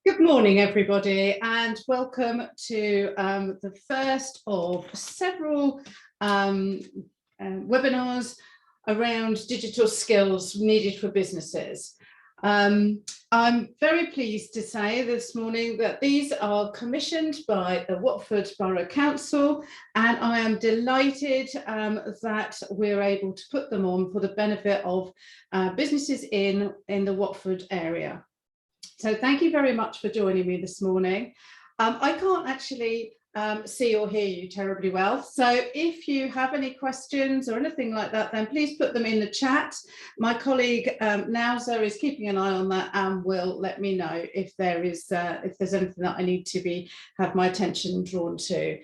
Good morning, everybody, and welcome to the first of several webinars around digital skills needed for businesses. I'm very pleased to say this morning that these are commissioned by the Watford Borough Council, and I am delighted that we're able to put them on for the benefit of businesses in the Watford area. So thank you very much for joining me this morning. I can't actually see or hear you terribly well. So if you have any questions or anything like that, then please put them in the chat. My colleague Nauza is keeping an eye on that and will let me know if there's anything that I need to have my attention drawn to.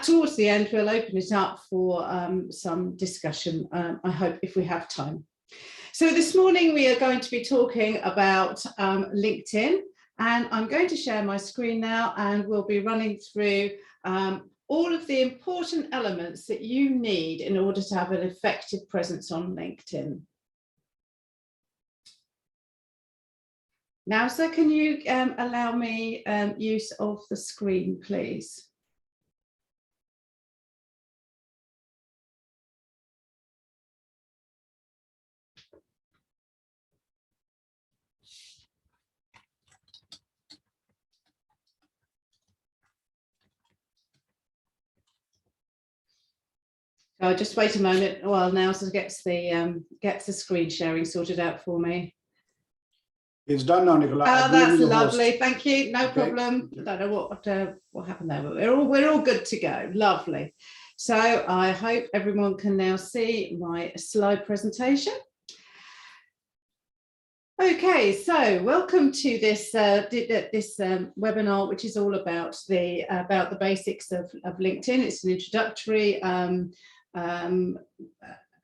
Towards the end, we'll open it up for some discussion, I hope, if we have time. So this morning we are going to be talking about LinkedIn, and I'm going to share my screen now, and we'll be running through all of the important elements that you need in order to have an effective presence on LinkedIn. Now, so can you allow me use of the screen, please? So I'll just wait a moment while Nauza gets the screen sharing sorted out for me. It's done now, Nicola. Oh, that's lovely. Thank you. No problem. I don't know what happened there, but we're all good to go. Lovely. So I hope everyone can now see my slide presentation. Okay, so welcome to this webinar, which is all about the basics of LinkedIn. It's an introductory.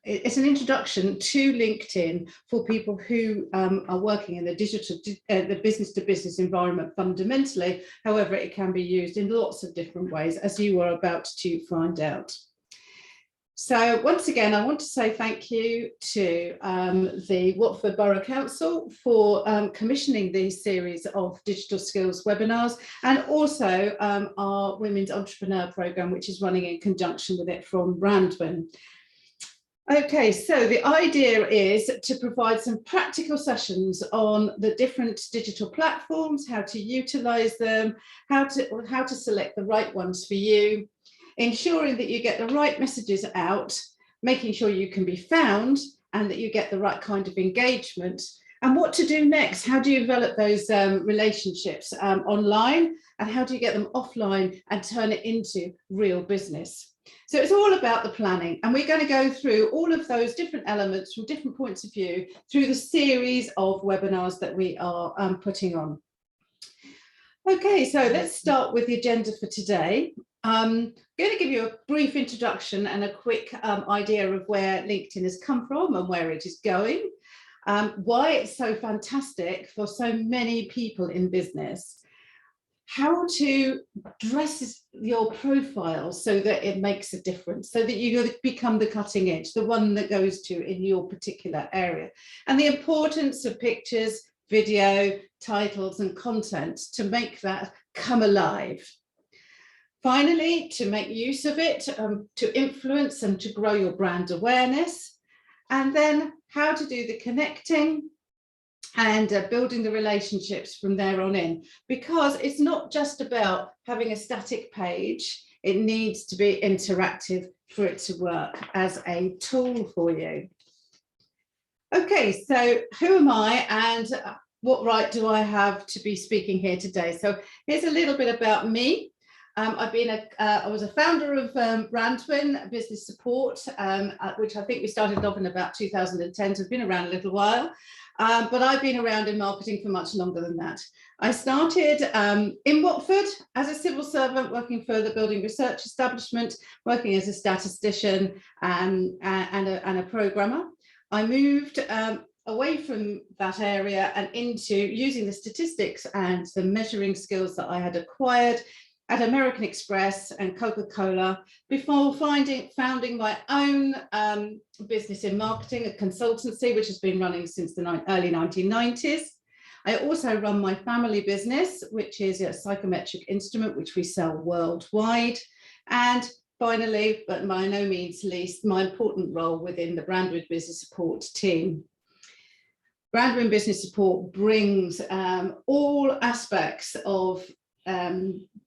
It's an introduction to LinkedIn for people who are working in the the business-to-business environment fundamentally. However, it can be used in lots of different ways, as you are about to find out. So once again, I want to say thank you to the Watford Borough Council for commissioning these series of digital skills webinars, and also our Women's Entrepreneur Programme, which is running in conjunction with it from Brandwin. Okay, so the idea is to provide some practical sessions on the different digital platforms, how to utilise them, how to select the right ones for you, ensuring that you get the right messages out, making sure you can be found and that you get the right kind of engagement, and what to do next. How do you develop those relationships online, and how do you get them offline and turn it into real business? So it's all about the planning, and we're going to go through all of those different elements from different points of view through the series of webinars that we are putting on. Okay, so let's start with the agenda for today. I'm going to give you a brief introduction and a quick idea of where LinkedIn has come from and where it is going, why it's so fantastic for so many people in business, how to dress your profile so that it makes a difference, so that you become the cutting edge, the one that goes to in your particular area, and the importance of pictures, video, titles and content to make that come alive. Finally, to make use of it, to influence and to grow your brand awareness, and then how to do the connecting and building the relationships from there on in, because it's not just about having a static page, it needs to be interactive for it to work as a tool for you. Okay, so who am I and what right do I have to be speaking here today? So here's a little bit about me. I was a founder of Brandwin Business Support, which I think we started off in about 2010, so I've been around a little while, but I've been around in marketing for much longer than that. I started in Watford as a civil servant, working for the building research establishment, working as a statistician and a programmer. I moved away from that area and into using the statistics and the measuring skills that I had acquired at American Express and Coca-Cola before founding my own business in marketing, a consultancy which has been running since the early 1990s. I also run my family business, which is a psychometric instrument, which we sell worldwide. And finally, but by no means least, my important role within the Brandwood Business Support team. Brandwood Business Support brings all aspects of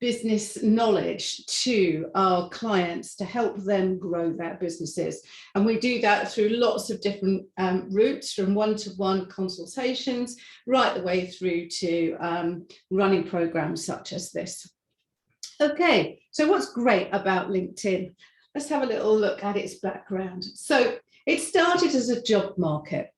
business knowledge to our clients to help them grow their businesses. And we do that through lots of different routes, from one-to-one consultations right the way through to running programs such as this. Okay, so what's great about LinkedIn? Let's have a little look at its background. So it started as a job market.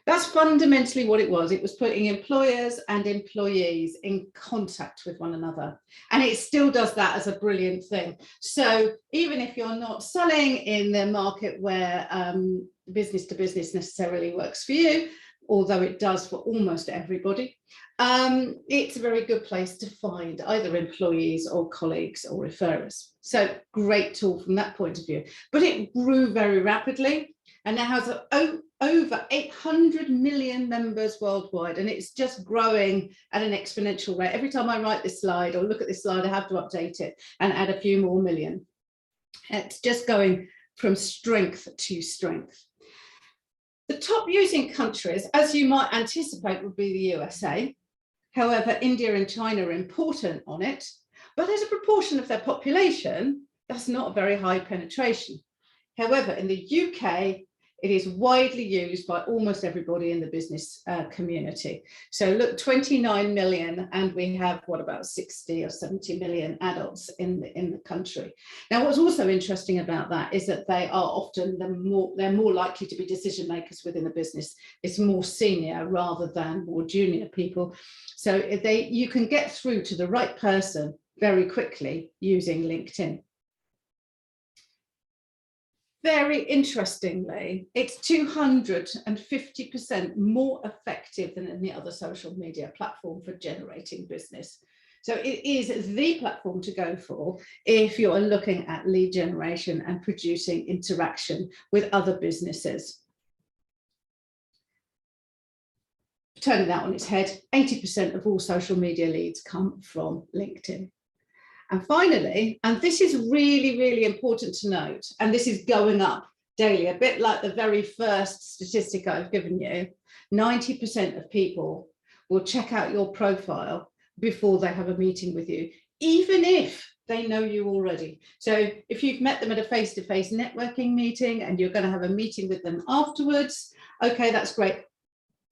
That's fundamentally what it was. It was putting employers and employees in contact with one another. And it still does that as a brilliant thing. So even if you're not selling in the market where business to business necessarily works for you, although it does for almost everybody, it's a very good place to find either employees or colleagues or referrers. So great tool from that point of view. But it grew very rapidly and now has over 800 million members worldwide, and it's just growing at an exponential rate. Every time I write this slide or look at this slide, I have to update it and add a few more million. It's just going from strength to strength. The top using countries, as you might anticipate, would be the USA. However, India and China are important on it, but as a proportion of their population, that's not a very high penetration. However, in the UK, it is widely used by almost everybody in the business community. So look, 29 million, and we have, what, about 60 or 70 million adults in the country. Now, what's also interesting about that is that they are often they're more likely to be decision makers within the business. It's more senior rather than more junior people. So you can get through to the right person very quickly using LinkedIn. Very interestingly, it's 250% more effective than any other social media platform for generating business. So it is the platform to go for if you're looking at lead generation and producing interaction with other businesses. Turning that on its head, 80% of all social media leads come from LinkedIn. And finally, and this is really, really important to note, and this is going up daily, a bit like the very first statistic I've given you, 90% of people will check out your profile before they have a meeting with you, even if they know you already. So if you've met them at a face-to-face networking meeting and you're going to have a meeting with them afterwards, okay, that's great.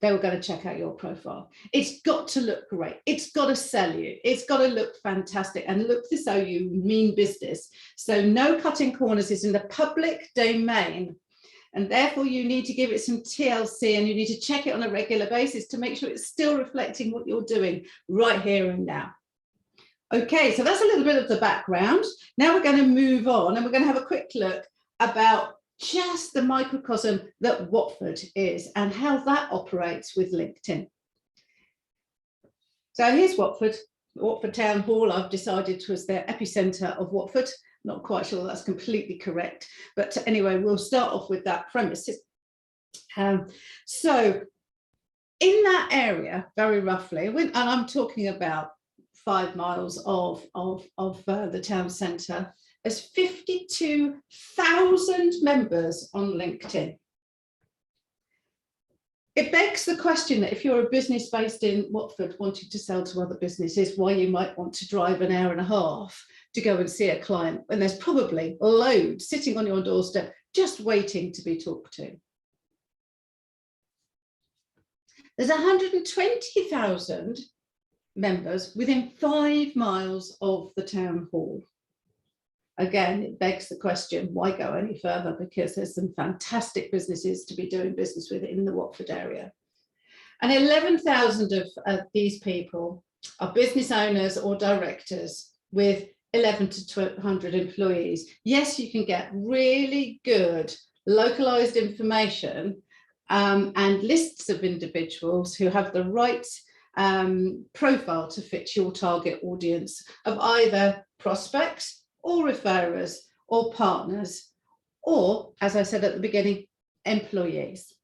They were going to check out your profile. It's got to look great. It's got to sell you. It's got to look fantastic and look as though you mean business. So no cutting corners. Is in the public domain. And therefore you need to give it some TLC and you need to check it on a regular basis to make sure it's still reflecting what you're doing right here and now. Okay, so that's a little bit of the background. Now we're going to move on and we're going to have a quick look about just the microcosm that Watford is and how that operates with LinkedIn. So here's Watford. Watford Town Hall, I've decided, was the epicentre of Watford. Not quite sure that's completely correct, but anyway, we'll start off with that premise. So in that area, very roughly, and I'm talking about 5 miles of the town centre, there's 52,000 members on LinkedIn. It begs the question that if you're a business based in Watford wanting to sell to other businesses, why you might want to drive an hour and a half to go and see a client when there's probably loads sitting on your doorstep just waiting to be talked to. There's 120,000 members within 5 miles of the town hall. Again, it begs the question, why go any further? Because there's some fantastic businesses to be doing business with in the Watford area. And 11,000 of these people are business owners or directors with 11 to 100 employees. Yes, you can get really good localized information and lists of individuals who have the right profile to fit your target audience of either prospects or referrers or partners, or, as I said at the beginning, employees.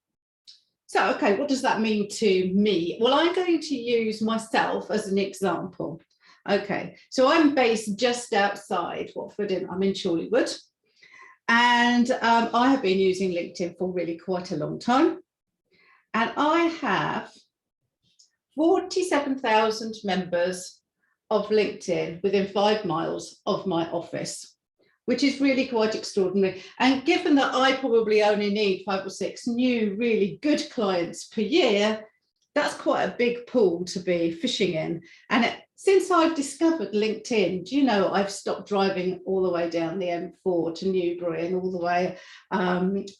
So, okay, what does that mean to me? Well, I'm going to use myself as an example. Okay, so I'm based just outside Watford, I'm in Chorleywood, and I have been using LinkedIn for really quite a long time. And I have 47,000 members of LinkedIn within 5 miles of my office, which is really quite extraordinary. And given that I probably only need 5 or 6 new really good clients per year, that's quite a big pool to be fishing in. And since I've discovered LinkedIn, do you know, I've stopped driving all the way down the M4 to Newbury and all the way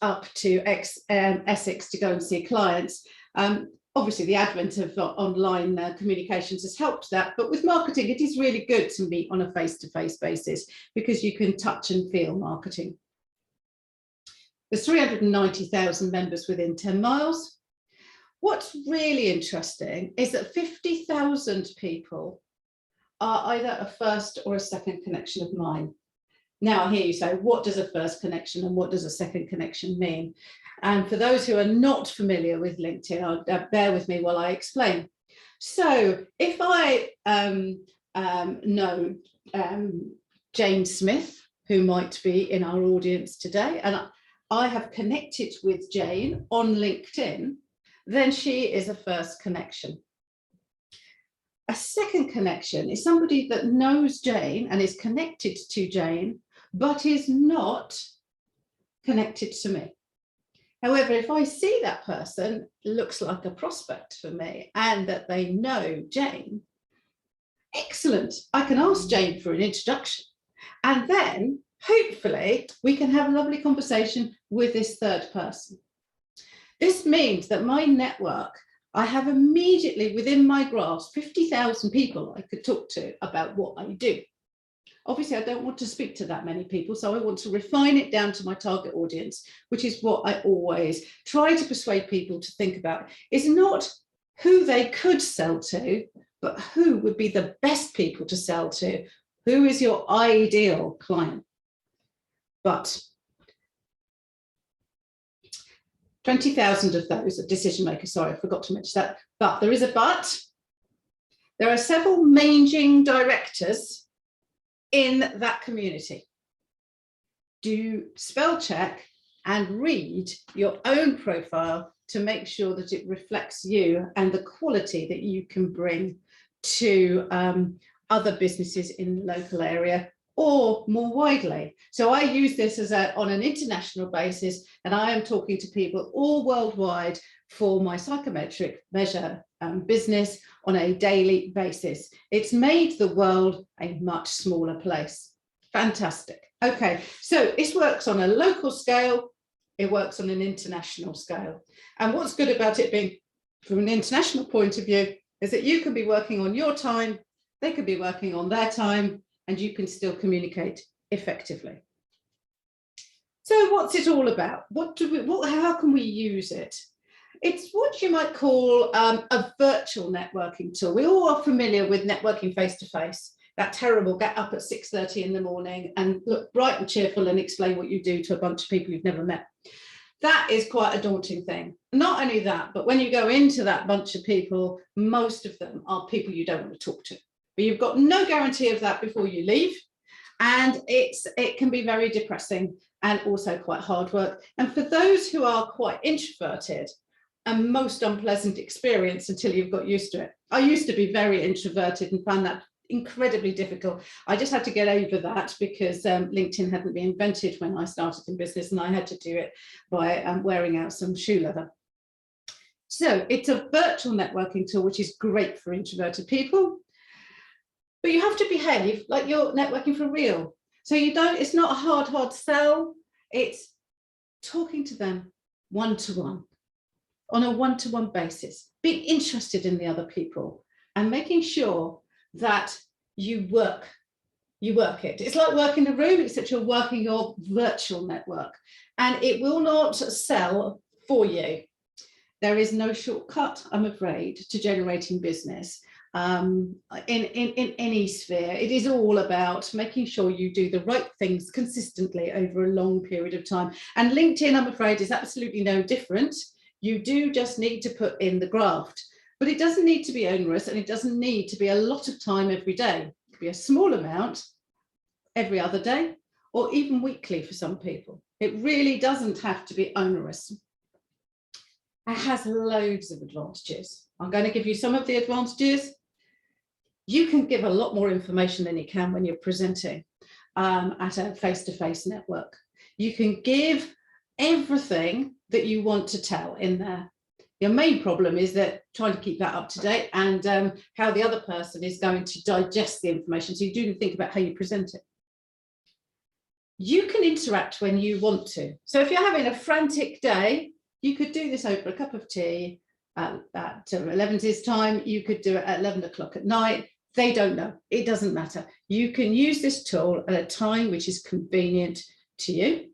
up to Essex to go and see clients. Obviously, the advent of online communications has helped that, but with marketing, it is really good to meet on a face-to-face basis because you can touch and feel marketing. There's 390,000 members within 10 miles. What's really interesting is that 50,000 people are either a first or a second connection of mine. Now I hear you say, what does a first connection and what does a second connection mean? And for those who are not familiar with LinkedIn, bear with me while I explain. So if I know Jane Smith, who might be in our audience today, and I have connected with Jane on LinkedIn, then she is a first connection. A second connection is somebody that knows Jane and is connected to Jane, but is not connected to me. However, if I see that person looks like a prospect for me and that they know Jane, excellent, I can ask Jane for an introduction. And then hopefully we can have a lovely conversation with this third person. This means that my network, I have immediately within my grasp 50,000 people I could talk to about what I do. Obviously, I don't want to speak to that many people, so I want to refine it down to my target audience, which is what I always try to persuade people to think about. It's not who they could sell to, but who would be the best people to sell to. Who is your ideal client? But 20,000 of those are decision makers. Sorry, I forgot to mention that. But there is a but. There are several managing directors in that community. Do spell check and read your own profile to make sure that it reflects you and the quality that you can bring to other businesses in the local area or more widely. So I use this as on an international basis, and I am talking to people all worldwide for my psychometric measure business on a daily basis. It's made the world a much smaller place. Fantastic. Okay, so this works on a local scale, it works on an international scale. And what's good about it being from an international point of view is that you can be working on your time, they could be working on their time, and you can still communicate effectively. So what's it all about? How can we use it? It's what you might call a virtual networking tool. We all are familiar with networking face-to-face, that terrible get up at 6:30 in the morning and look bright and cheerful and explain what you do to a bunch of people you've never met. That is quite a daunting thing. Not only that, but when you go into that bunch of people, most of them are people you don't want to talk to. But you've got no guarantee of that before you leave. And it can be very depressing and also quite hard work. And for those who are quite introverted, a most unpleasant experience until you've got used to it. I used to be very introverted and found that incredibly difficult. I just had to get over that because LinkedIn hadn't been invented when I started in business, and I had to do it by wearing out some shoe leather. So it's a virtual networking tool, which is great for introverted people, but you have to behave like you're networking for real. So it's not a hard sell. It's talking to them one-to-one, on a one-to-one basis, being interested in the other people and making sure that you work it. It's like working a room, except you're working your virtual network, and it will not sell for you. There is no shortcut, I'm afraid, to generating business in any sphere. It is all about making sure you do the right things consistently over a long period of time. And LinkedIn, I'm afraid, is absolutely no different. You do just need to put in the graft, but it doesn't need to be onerous, and it doesn't need to be a lot of time every day. It could be a small amount every other day, or even weekly for some people. It really doesn't have to be onerous. It has loads of advantages. I'm going to give you some of the advantages. You can give a lot more information than you can when you're presenting at a face-to-face network. You can give everything that you want to tell in there. Your main problem is that trying to keep that up to date, and how the other person is going to digest the information. So you do think about how you present it. You can interact when you want to. So if you're having a frantic day, you could do this over a cup of tea at 11's time. You could do it at 11 o'clock at night. They don't know. It doesn't matter. You can use this tool at a time which is convenient to you.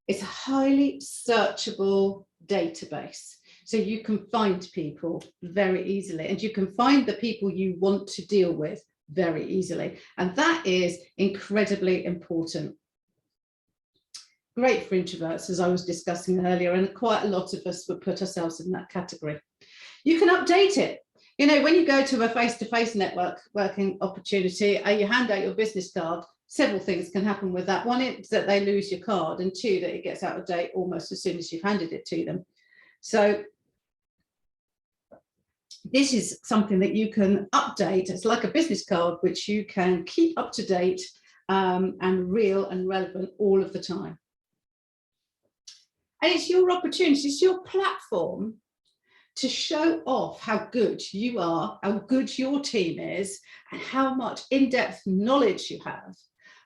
It's a highly searchable database. So you can find people very easily, and you can find the people you want to deal with very easily. And that is incredibly important. Great for introverts, as I was discussing earlier, and quite a lot of us would put ourselves in that category. You can update it. You know, when you go to a face-to-face networking opportunity, you hand out your business card, several things can happen with that. One is that they lose your card, and two, that it gets out of date almost as soon as you've handed it to them. So this is something that you can update. It's like a business card, which you can keep up to date and real and relevant all of the time. And it's your opportunity, it's your platform to show off how good you are, how good your team is, and how much in-depth knowledge you have,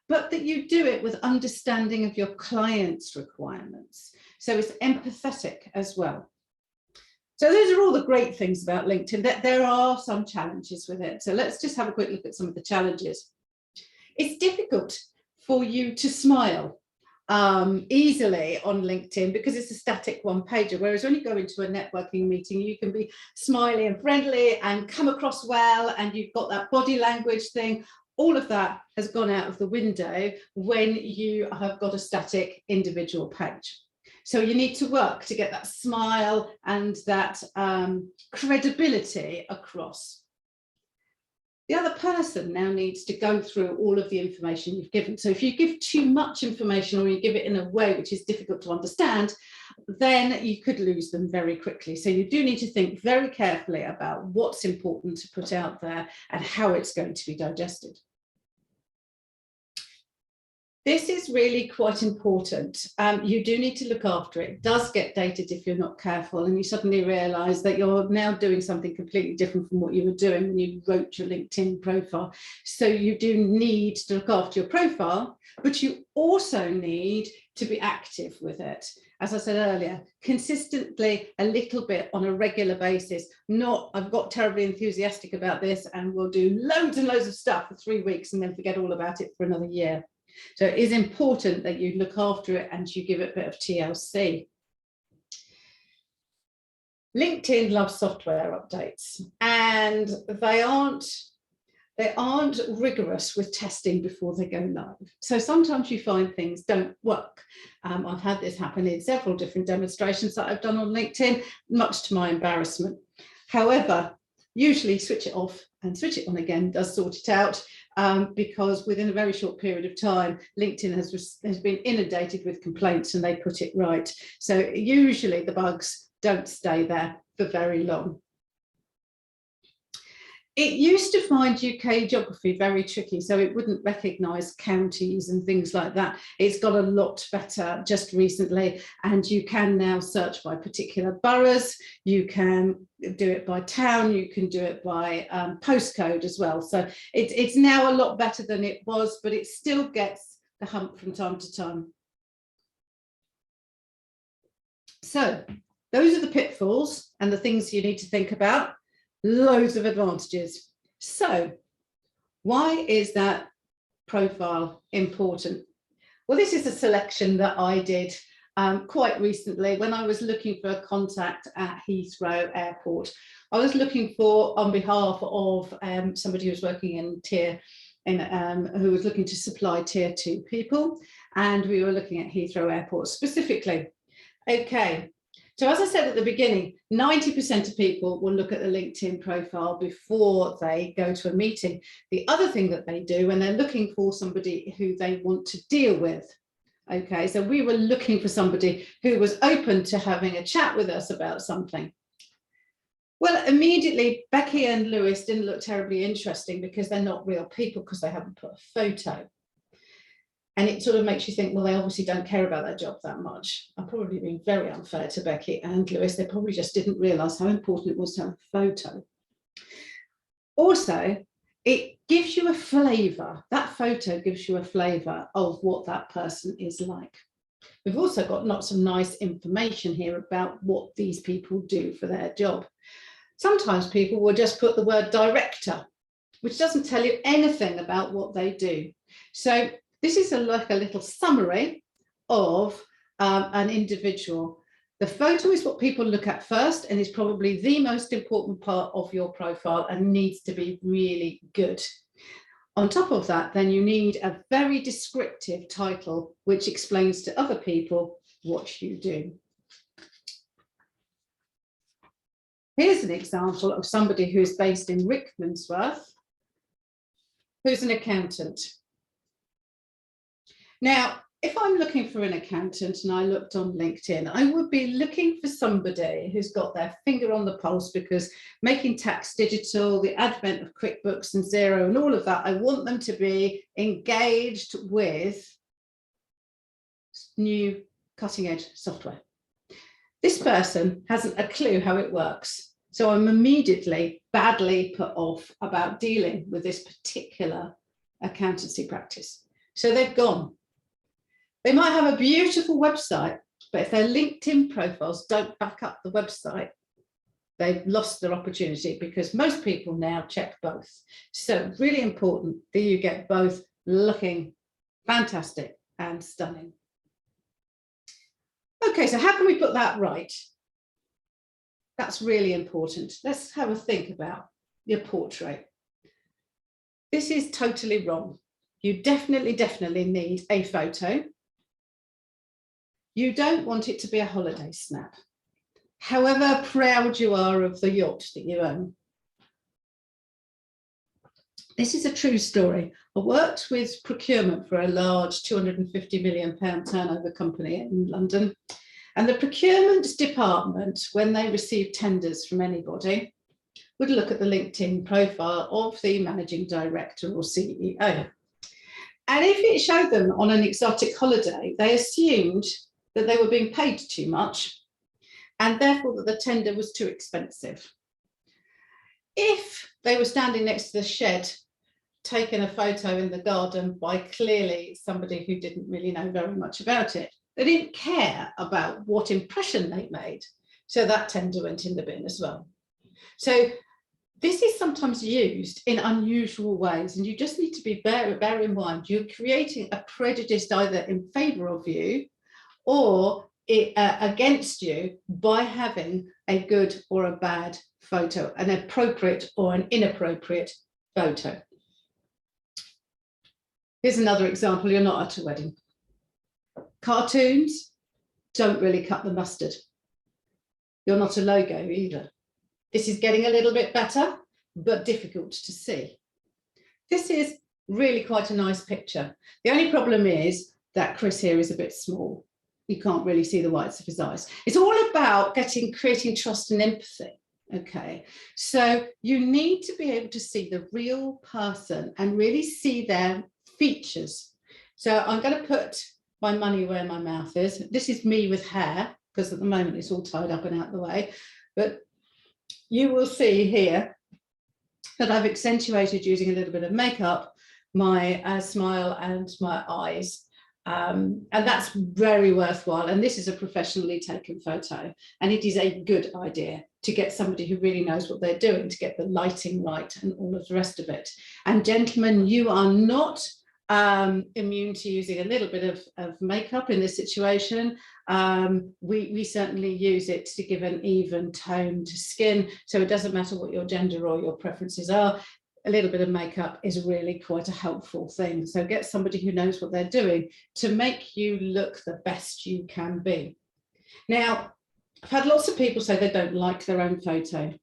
but that you do it with understanding of your clients' requirements. So it's empathetic as well. So those are all the great things about LinkedIn. That there are some challenges with it. So let's just have a quick look at some of the challenges. It's difficult for you to smile easily on LinkedIn because it's a static one-pager, whereas when you go into a networking meeting, you can be smiley and friendly and come across well, and you've got that body language thing. All of that has gone out of the window when you have got a static individual page. So you need to work to get that smile and that credibility across. The other person now needs to go through all of the information you've given. So if you give too much information, or you give it in a way which is difficult to understand, then you could lose them very quickly. So you do need to think very carefully about what's important to put out there and how it's going to be digested. This is really quite important. You do need to look after it. It does get dated if you're not careful, and you suddenly realise that you're now doing something completely different from what you were doing when you wrote your LinkedIn profile. So you do need to look after your profile, but you also need to be active with it. As I said earlier, consistently, a little bit on a regular basis. Not, I've got terribly enthusiastic about this and we'll do loads and loads of stuff for 3 weeks and then forget all about it for another year. So it is important that you look after it and you give it a bit of TLC. LinkedIn loves software updates, and they aren't rigorous with testing before they go live. So sometimes you find things don't work. I've had this happen in several different demonstrations that I've done on LinkedIn, much to my embarrassment. However, usually switch it off and switch it on again does sort it out. Because within a very short period of time, LinkedIn has been inundated with complaints and they put it right. So usually the bugs don't stay there for very long. It used to find UK geography very tricky, so it wouldn't recognise counties and things like that. It's got a lot better just recently, and you can now search by particular boroughs. You can do it by town, you can do it by postcode as well. So it's now a lot better than it was, but it still gets the hump from time to time. So those are the pitfalls and the things you need to think about. Loads of advantages. So why is that profile important? Well, this is a selection that I did quite recently when I was looking for a contact at Heathrow Airport. I was looking for, on behalf of somebody who was working who was looking to supply tier 2 people, and we were looking at Heathrow Airport specifically. Okay, So as I said at the beginning, 90% of people will look at the LinkedIn profile before they go to a meeting. The other thing that they do when they're looking for somebody who they want to deal with. Okay, so we were looking for somebody who was open to having a chat with us about something. Well, immediately, Becky and Lewis didn't look terribly interesting because they're not real people, because they haven't put a photo. And it sort of makes you think, well, they obviously don't care about their job that much. I've probably been very unfair to Becky and Lewis. They probably just didn't realise how important it was to have a photo. Also, it gives you a flavour. That photo gives you a flavour of what that person is like. We've also got lots of nice information here about what these people do for their job. Sometimes people will just put the word director, which doesn't tell you anything about what they do. So this is like a little summary of an individual. The photo is what people look at first and is probably the most important part of your profile and needs to be really good. On top of that, then you need a very descriptive title which explains to other people what you do. Here's an example of somebody who's based in Rickmansworth, who's an accountant. Now, if I'm looking for an accountant and I looked on LinkedIn, I would be looking for somebody who's got their finger on the pulse, because making tax digital, the advent of QuickBooks and Xero and all of that, I want them to be engaged with new cutting edge software. This person hasn't a clue how it works. So I'm immediately badly put off about dealing with this particular accountancy practice. So they've gone. They might have a beautiful website, but if their LinkedIn profiles don't back up the website, they've lost their opportunity, because most people now check both. So really important that you get both looking fantastic and stunning. Okay, so how can we put that right? That's really important. Let's have a think about your portrait. This is totally wrong. You definitely need a photo. You don't want it to be a holiday snap, however proud you are of the yacht that you own. This is a true story. I worked with procurement for a large £250 million turnover company in London. And the procurement department, when they received tenders from anybody, would look at the LinkedIn profile of the managing director or CEO. And if it showed them on an exotic holiday, they assumed that they were being paid too much, and therefore that the tender was too expensive. If they were standing next to the shed, taking a photo in the garden by clearly somebody who didn't really know very much about it, they didn't care about what impression they made. So that tender went in the bin as well. So this is sometimes used in unusual ways, and you just need to be bear in mind, you're creating a prejudice either in favour of you or against you by having a good or a bad photo, an appropriate or an inappropriate photo. Here's another example. You're not at a wedding. Cartoons don't really cut the mustard. You're not a logo either. This is getting a little bit better, but difficult to see. This is really quite a nice picture. The only problem is that Chris here is a bit small. You can't really see the whites of his eyes. It's all about creating trust and empathy. Okay, so you need to be able to see the real person and really see their features. So I'm going to put my money where my mouth is. This is me with hair, because at the moment it's all tied up and out the way. But you will see here that I've accentuated using a little bit of makeup, my smile and my eyes. And that's very worthwhile. And this is a professionally taken photo. And it is a good idea to get somebody who really knows what they're doing, to get the lighting right and all of the rest of it. And gentlemen, you are not immune to using a little bit of makeup in this situation. We certainly use it to give an even tone to skin. So it doesn't matter what your gender or your preferences are. A little bit of makeup is really quite a helpful thing. So get somebody who knows what they're doing to make you look the best you can be. Now, I've had lots of people say they don't like their own photo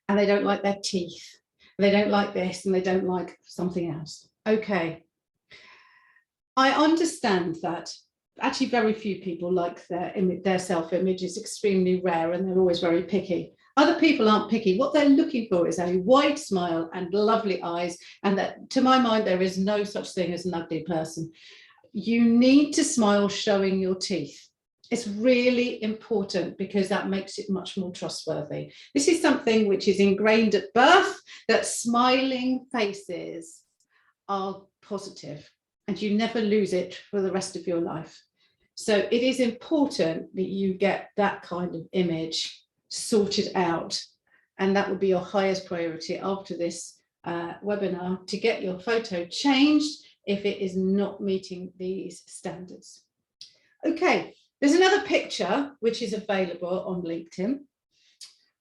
and they don't like their teeth. They don't like this and they don't like something else. Okay. I understand that actually very few people like their self-image. Is extremely rare and they're always very picky. Other people aren't picky. What they're looking for is a wide smile and lovely eyes. And that, to my mind, there is no such thing as an ugly person. You need to smile showing your teeth. It's really important because that makes it much more trustworthy. This is something which is ingrained at birth, that smiling faces are positive and you never lose it for the rest of your life. So it is important that you get that kind of image sorted out, and that would be your highest priority after this webinar, to get your photo changed if it is not meeting these standards. Okay, there's another picture which is available on LinkedIn,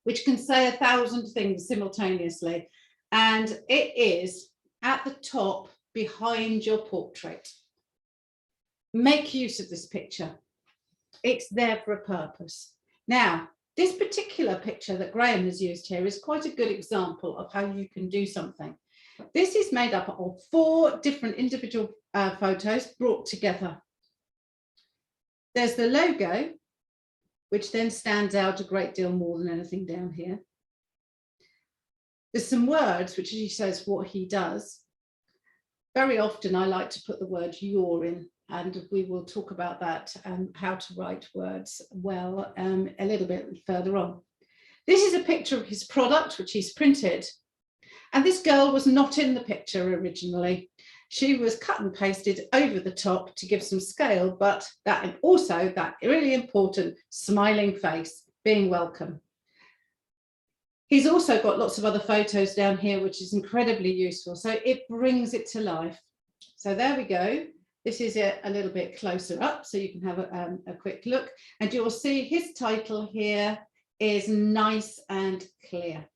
which can say 1,000 things simultaneously, and it is at the top behind your portrait. Make use of this picture. It's there for a purpose. Now, this particular picture that Graham has used here is quite a good example of how you can do something. This is made up of 4 different individual photos brought together. There's the logo, which then stands out a great deal more than anything down here. There's some words, which he says what he does. Very often I like to put the word "you're" in, and we will talk about that and how to write words well a little bit further on. This is a picture of his product, which he's printed. And this girl was not in the picture originally. She was cut and pasted over the top to give some scale, but that also that really important smiling face, being welcome. He's also got lots of other photos down here, which is incredibly useful. So it brings it to life. So there we go. This is it a little bit closer up, so you can have a quick look. And you'll see his title here is nice and clear.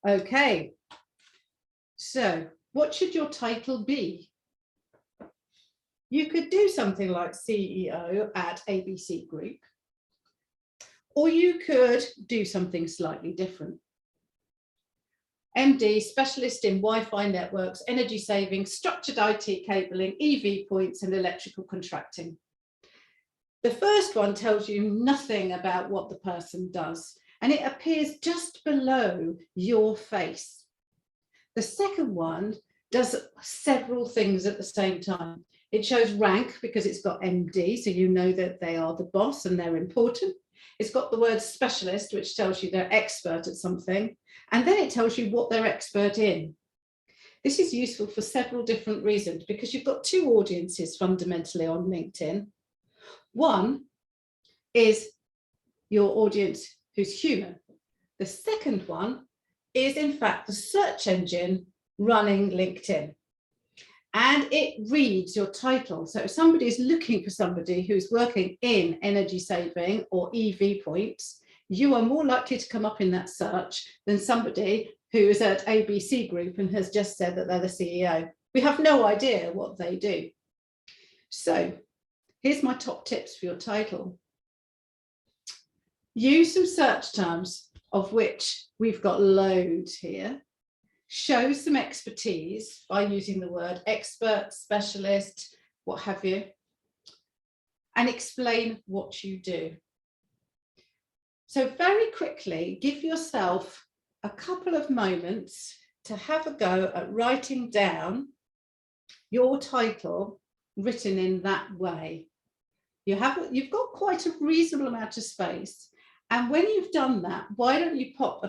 Okay, so what should your title be? You could do something like CEO at ABC Group, or you could do something slightly different. MD, specialist in Wi-Fi networks, energy saving, structured IT cabling, EV points, and electrical contracting. The first one tells you nothing about what the person does, and it appears just below your face. The second one does several things at the same time. It shows rank because it's got MD, so you know that they are the boss and they're important. It's got the word specialist, which tells you they're expert at something. And then it tells you what they're expert in. This is useful for several different reasons because you've got 2 audiences fundamentally on LinkedIn. One is your audience who's human. The second one is in fact the search engine running LinkedIn. And it reads your title. So if somebody is looking for somebody who's working in energy saving or EV points, you are more likely to come up in that search than somebody who is at ABC Group and has just said that they're the CEO. We have no idea what they do. So here's my top tips for your title. Use some search terms, of which we've got loads here. Show some expertise by using the word expert, specialist, what have you, and explain what you do. So very quickly, give yourself a couple of moments to have a go at writing down your title written in that way. You've got quite a reasonable amount of space. And when you've done that, why don't you pop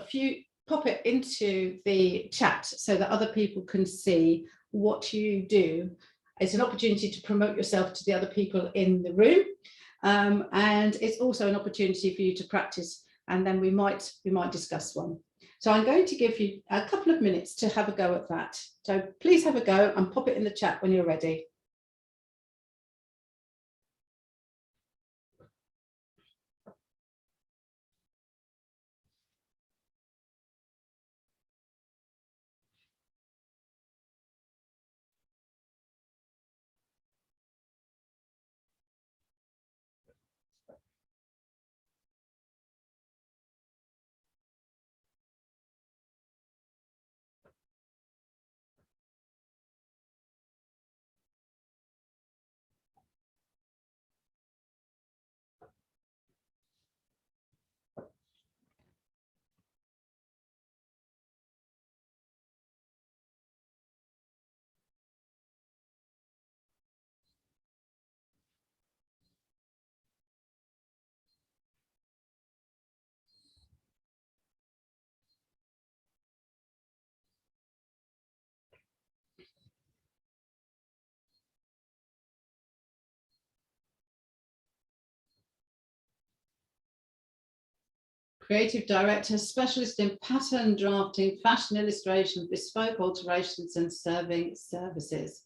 it into the chat so that other people can see what you do. It's an opportunity to promote yourself to the other people in the room. And it's also an opportunity for you to practice, and then we might discuss one. So I'm going to give you a couple of minutes to have a go at that. So please have a go and pop it in the chat when you're ready. Creative director, specialist in pattern drafting, fashion illustration, bespoke alterations and serving services.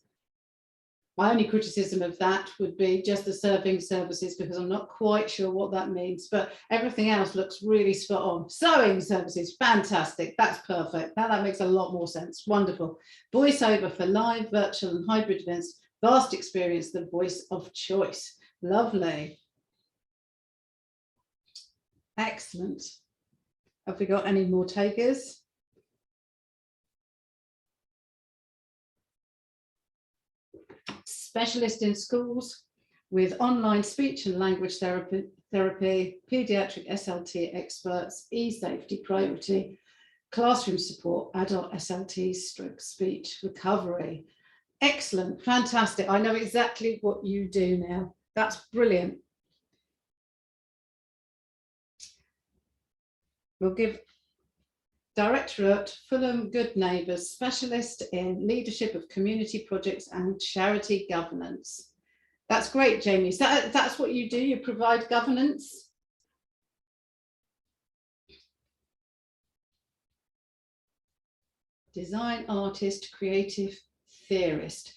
My only criticism of that would be just the serving services, because I'm not quite sure what that means, but everything else looks really spot on. Sewing services, fantastic, that's perfect. Now that makes a lot more sense, wonderful. Voiceover for live, virtual and hybrid events, vast experience, the voice of choice. Lovely. Excellent. Have we got any more takers? Specialist in schools with online speech and language therapy, paediatric SLT experts, e-safety priority, classroom support, adult SLT stroke speech recovery. Excellent, fantastic. I know exactly what you do now. That's brilliant. We'll give Directorate, Fulham Good Neighbours, specialist in leadership of community projects and charity governance. That's great, Jamie. So that's what you do, you provide governance? Design artist, creative theorist.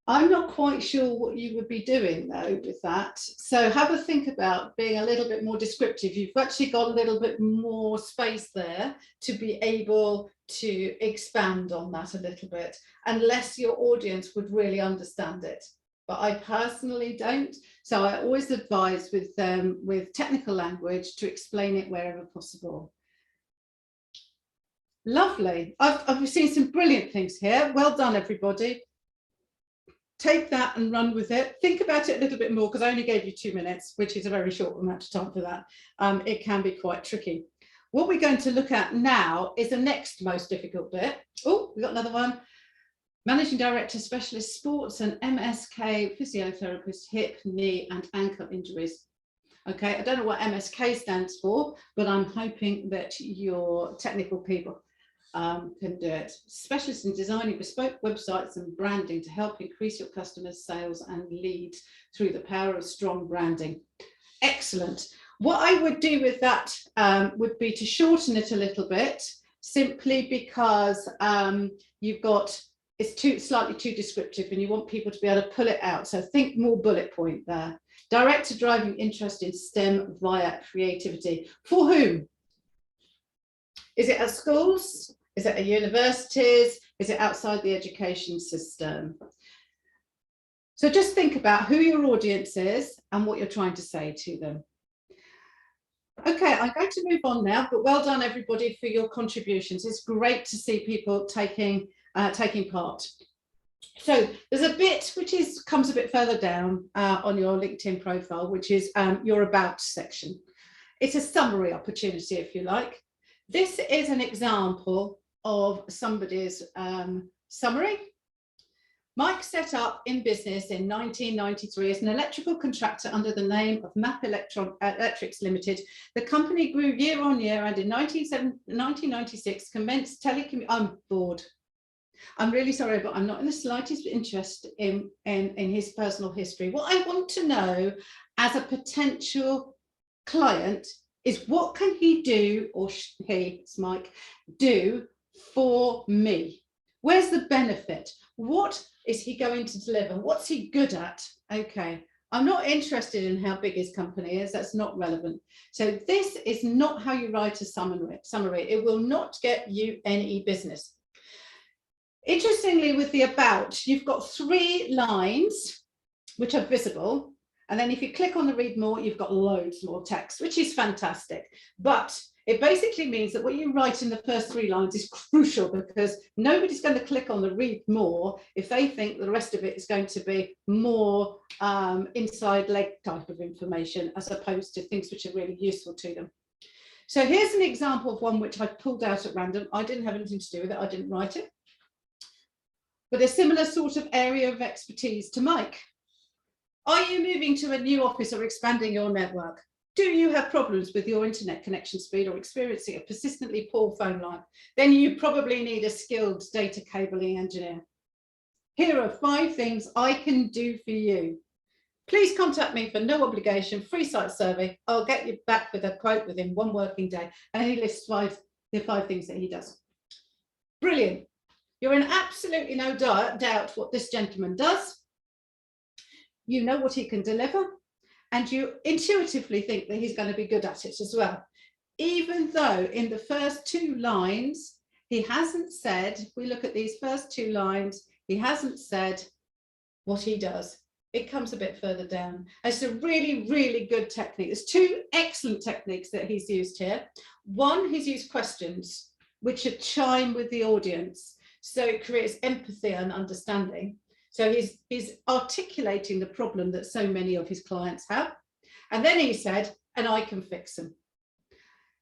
I'm not quite sure what you would be doing though with that. So have a think about being a little bit more descriptive. You've actually got a little bit more space there to be able to expand on that a little bit, unless your audience would really understand it. But I personally don't. So I always advise with technical language to explain it wherever possible. Lovely. I've seen some brilliant things here. Well done, everybody. Take that and run with it. Think about it a little bit more, because I only gave you 2 minutes, which is a very short amount of time for that. It can be quite tricky. What we're going to look at now is the next most difficult bit. Oh, we've got another one. Managing Director, Specialist Sports and MSK Physiotherapist, hip, knee and ankle injuries. Okay, I don't know what MSK stands for, but I'm hoping that your technical people can do it. Specialist in designing bespoke websites and branding to help increase your customers' sales and leads through the power of strong branding. Excellent. What I would do with that would be to shorten it a little bit, simply because you've got, it's slightly too descriptive and you want people to be able to pull it out. So think more bullet point there. Director driving interest in STEM via creativity. For whom? Is it at schools? Is it at universities? Is it outside the education system? So just think about who your audience is and what you're trying to say to them. Okay, I'm going to move on now, but well done everybody for your contributions. It's great to see people taking part. So there's a bit which comes a bit further down on your LinkedIn profile, which is your about section. It's a summary opportunity, if you like. This is an example of somebody's summary. Mike set up in business in 1993 as an electrical contractor under the name of Map Electrics Limited. The company grew year on year and in 1996 commenced I'm bored. I'm really sorry, but I'm not in the slightest interest in his personal history. What I want to know as a potential client is what can he do, or he, it's Mike, do for me? Where's the benefit? What is he going to deliver? What's he good at? Okay, I'm not interested in how big his company is. That's not relevant. So this is not how you write a summary. It will not get you any business. Interestingly, with the about, you've got 3 lines which are visible. And then if you click on the read more, you've got loads more text, which is fantastic. But it basically means that what you write in the first 3 lines is crucial, because nobody's going to click on the read more if they think the rest of it is going to be more inside leg type of information, as opposed to things which are really useful to them. So here's an example of one which I pulled out at random. I didn't have anything to do with it. I didn't write it. But a similar sort of area of expertise to Mike. Are you moving to a new office or expanding your network? Do you have problems with your internet connection speed or experiencing a persistently poor phone line? Then you probably need a skilled data cabling engineer. Here are 5 things I can do for you. Please contact me for no obligation, free site survey. I'll get you back with a quote within 1 working day. And he lists the five things that he does. Brilliant. You're in absolutely no doubt what this gentleman does. You know what he can deliver, and you intuitively think that he's going to be good at it as well. Even though in the first 2 lines, he hasn't said, if we look at these first 2 lines, he hasn't said what he does. It comes a bit further down. It's a really, really good technique. There's 2 excellent techniques that he's used here. One, he's used questions, which are chime with the audience. So it creates empathy and understanding. So he's articulating the problem that so many of his clients have. And then he said, and I can fix them.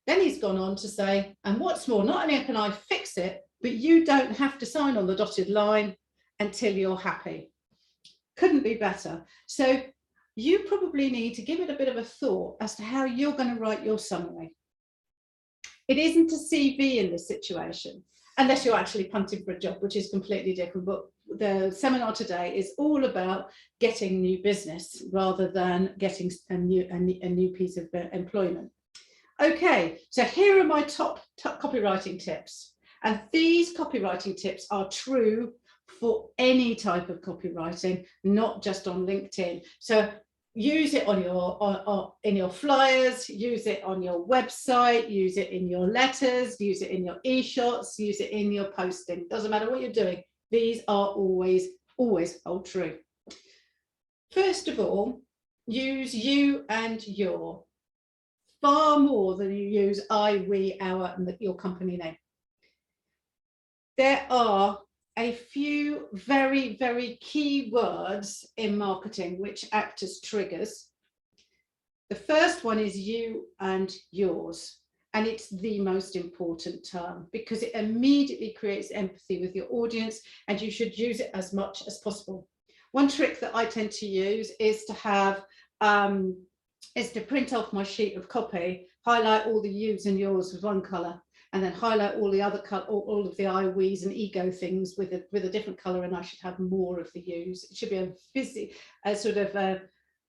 Then he's gone on to say, and what's more, not only can I fix it, but you don't have to sign on the dotted line until you're happy. Couldn't be better. So you probably need to give it a bit of a thought as to how you're going to write your summary. It isn't a CV in this situation, unless you're actually punting for a job, which is completely different. But the seminar today is all about getting new business rather than getting a new piece of employment. Okay, so here are my top copywriting tips. And these copywriting tips are true for any type of copywriting, not just on LinkedIn. So use it on your in your flyers, use it on your website, use it in your letters, use it in your e-shots, use it in your posting. Doesn't matter what you're doing. These are always hold true. First of all, use you and your far more than you use I, we, our, and your company name. There are a few very, very key words in marketing which act as triggers. The first one is you and yours, and it's the most important term because it immediately creates empathy with your audience, and you should use it as much as possible. One trick that I tend to use is to have is to print off my sheet of copy, highlight all the yous and yours with one colour, and then highlight all the other all of the I, we's and ego things with a different colour, and I should have more of the yous. It should be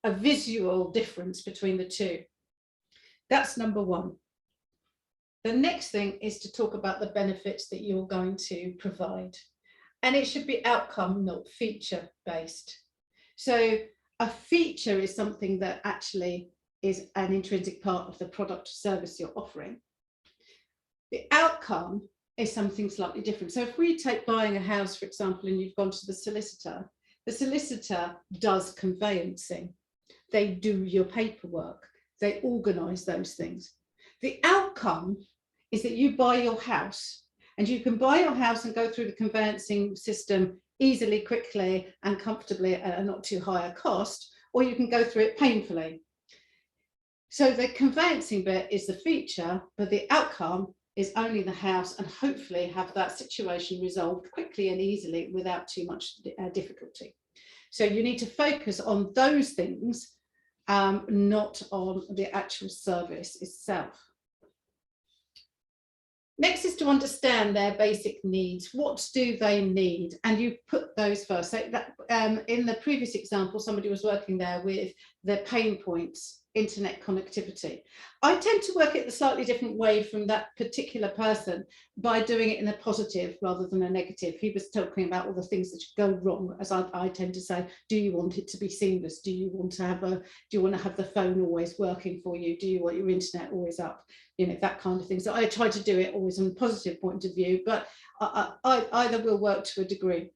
a visual difference between the two. That's number one. The next thing is to talk about the benefits that you're going to provide, and it should be outcome, not feature based. So a feature is something that actually is an intrinsic part of the product or service you're offering. The outcome is something slightly different. So if we take buying a house, for example, and you've gone to the solicitor does conveyancing. They do your paperwork. They organise those things. The outcome is that you buy your house, and you can buy your house and go through the conveyancing system easily, quickly, and comfortably at a not too high a cost, or you can go through it painfully. So the conveyancing bit is the feature, but the outcome is only the house, and hopefully have that situation resolved quickly and easily without too much difficulty. So you need to focus on those things, not on the actual service itself. Next is to understand their basic needs. What do they need? And you put those first. So that, in the previous example, somebody was working there with their pain points, internet connectivity. I tend to work it a slightly different way from that particular person by doing it in a positive rather than a negative. He was talking about all the things that go wrong, as I tend to say. Do you want it to be seamless? Do you want to have the phone always working for you? Do you want your internet always up? You know, that kind of thing. So I try to do it always from a positive point of view, but either will work to a degree.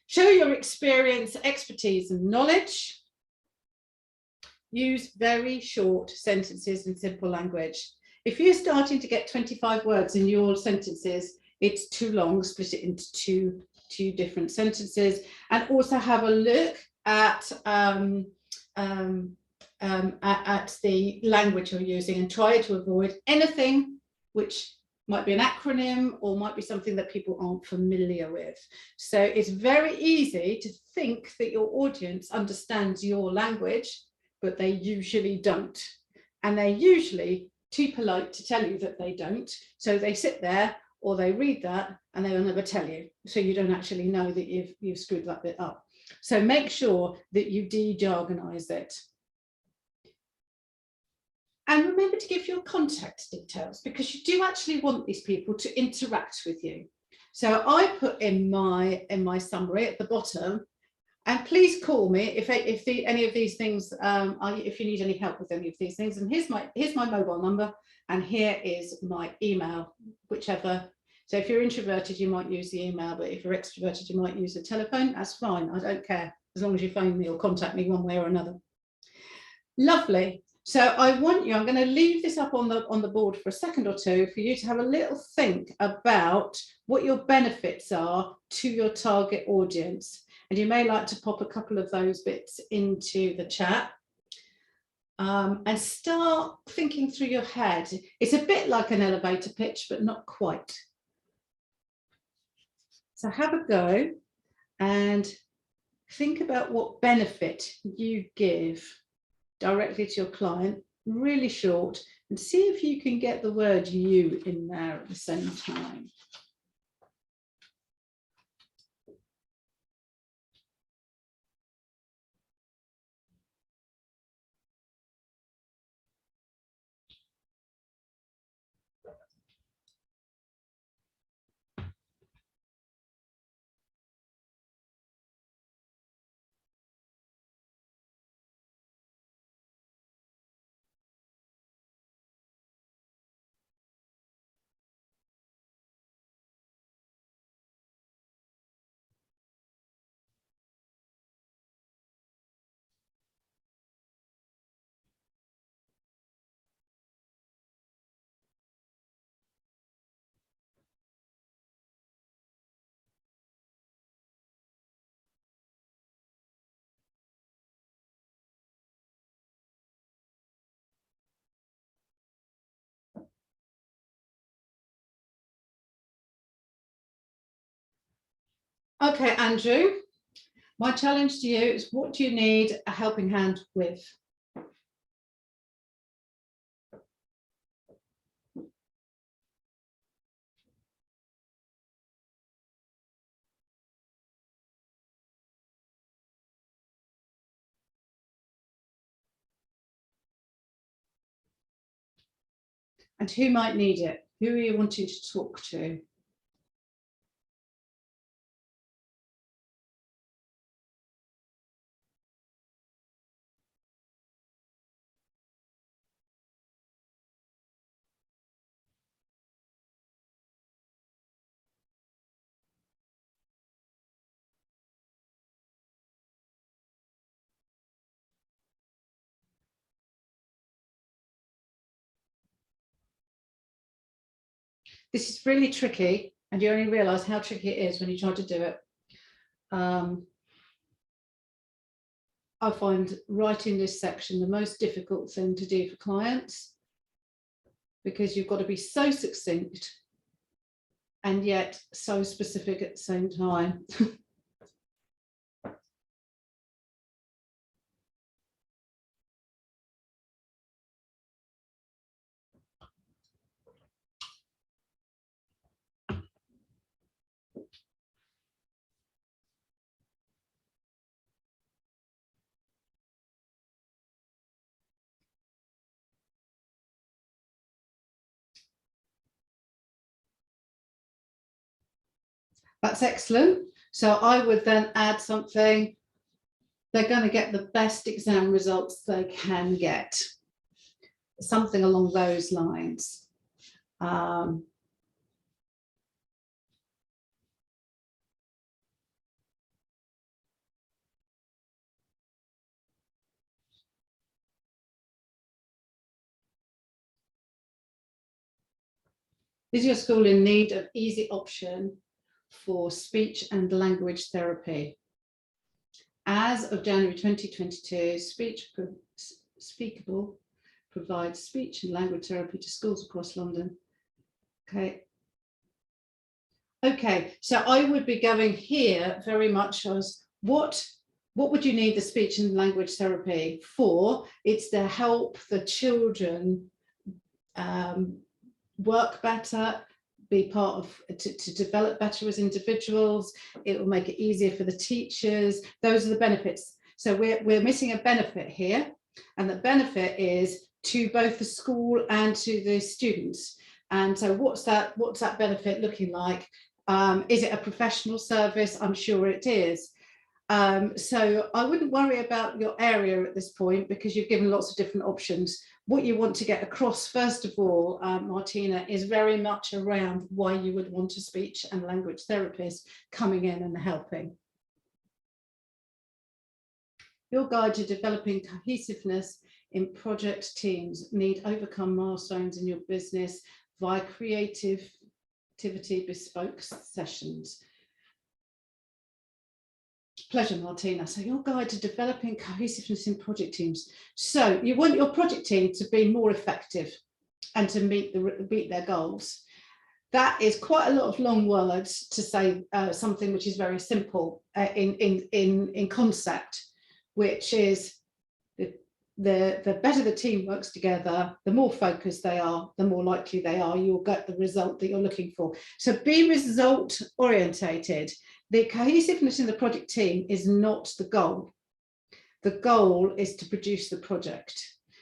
Show your experience, expertise, and knowledge. Use very short sentences and simple language. If you're starting to get 25 words in your sentences, it's too long. Split it into two different sentences, and also have a look at the language you're using, and try to avoid anything which might be an acronym or might be something that people aren't familiar with. So it's very easy to think that your audience understands your language, but they usually don't. And they're usually too polite to tell you that they don't. So they sit there or they read that and they will never tell you. So you don't actually know that you've screwed that bit up. So make sure that you de-jargonize it. And remember to give your contact details, because you do actually want these people to interact with you. So I put in my summary at the bottom, and please call me if any of these things, if you need any help with any of these things. And here's my mobile number, and here is my email, whichever. So if you're introverted, you might use the email, but if you're extroverted, you might use the telephone. That's fine. I don't care, as long as you phone me or contact me one way or another. Lovely. So I want you, I'm going to leave this up on the board for a second or two for you to have a little think about what your benefits are to your target audience. And you may like to pop a couple of those bits into the chat and start thinking through your head. It's a bit like an elevator pitch, but not quite. So have a go and think about what benefit you give directly to your client, really short, and see if you can get the word you in there at the same time. Okay, Andrew, my challenge to you is, what do you need a helping hand with? And who might need it? Who are you wanting to talk to? This is really tricky, and you only realise how tricky it is when you try to do it. I find writing this section the most difficult thing to do for clients, because you've got to be so succinct and yet so specific at the same time. That's excellent. So I would then add something: they're going to get the best exam results they can get. Something along those lines. Is your school in need of easy option for speech and language therapy? As of January 2022, Speakable provides speech and language therapy to schools across London. Okay, so I would be going here very much as, what would you need the speech and language therapy for? It's to help the children work better, be part of to develop better as individuals. It will make it easier for the teachers. Those are the benefits. So we're missing a benefit here, and the benefit is to both the school and to the students. And so what's that benefit looking like? Is it a professional service? I'm sure it is. So I wouldn't worry about your area at this point, because you've given lots of different options. What you want to get across, first of all, Martina, is very much around why you would want a speech and language therapist coming in and helping. Your guide to developing cohesiveness in project teams need overcome milestones in your business via creativity bespoke sessions. Pleasure, Martina. So your guide to developing cohesiveness in project teams. So you want your project team to be more effective and to meet their goals. That is quite a lot of long words to say something which is very simple in concept, which is the better the team works together, the more focused they are, the more likely they are you'll get the result that you're looking for. So be result orientated. The cohesiveness in the project team is not the goal. The goal is to produce the project.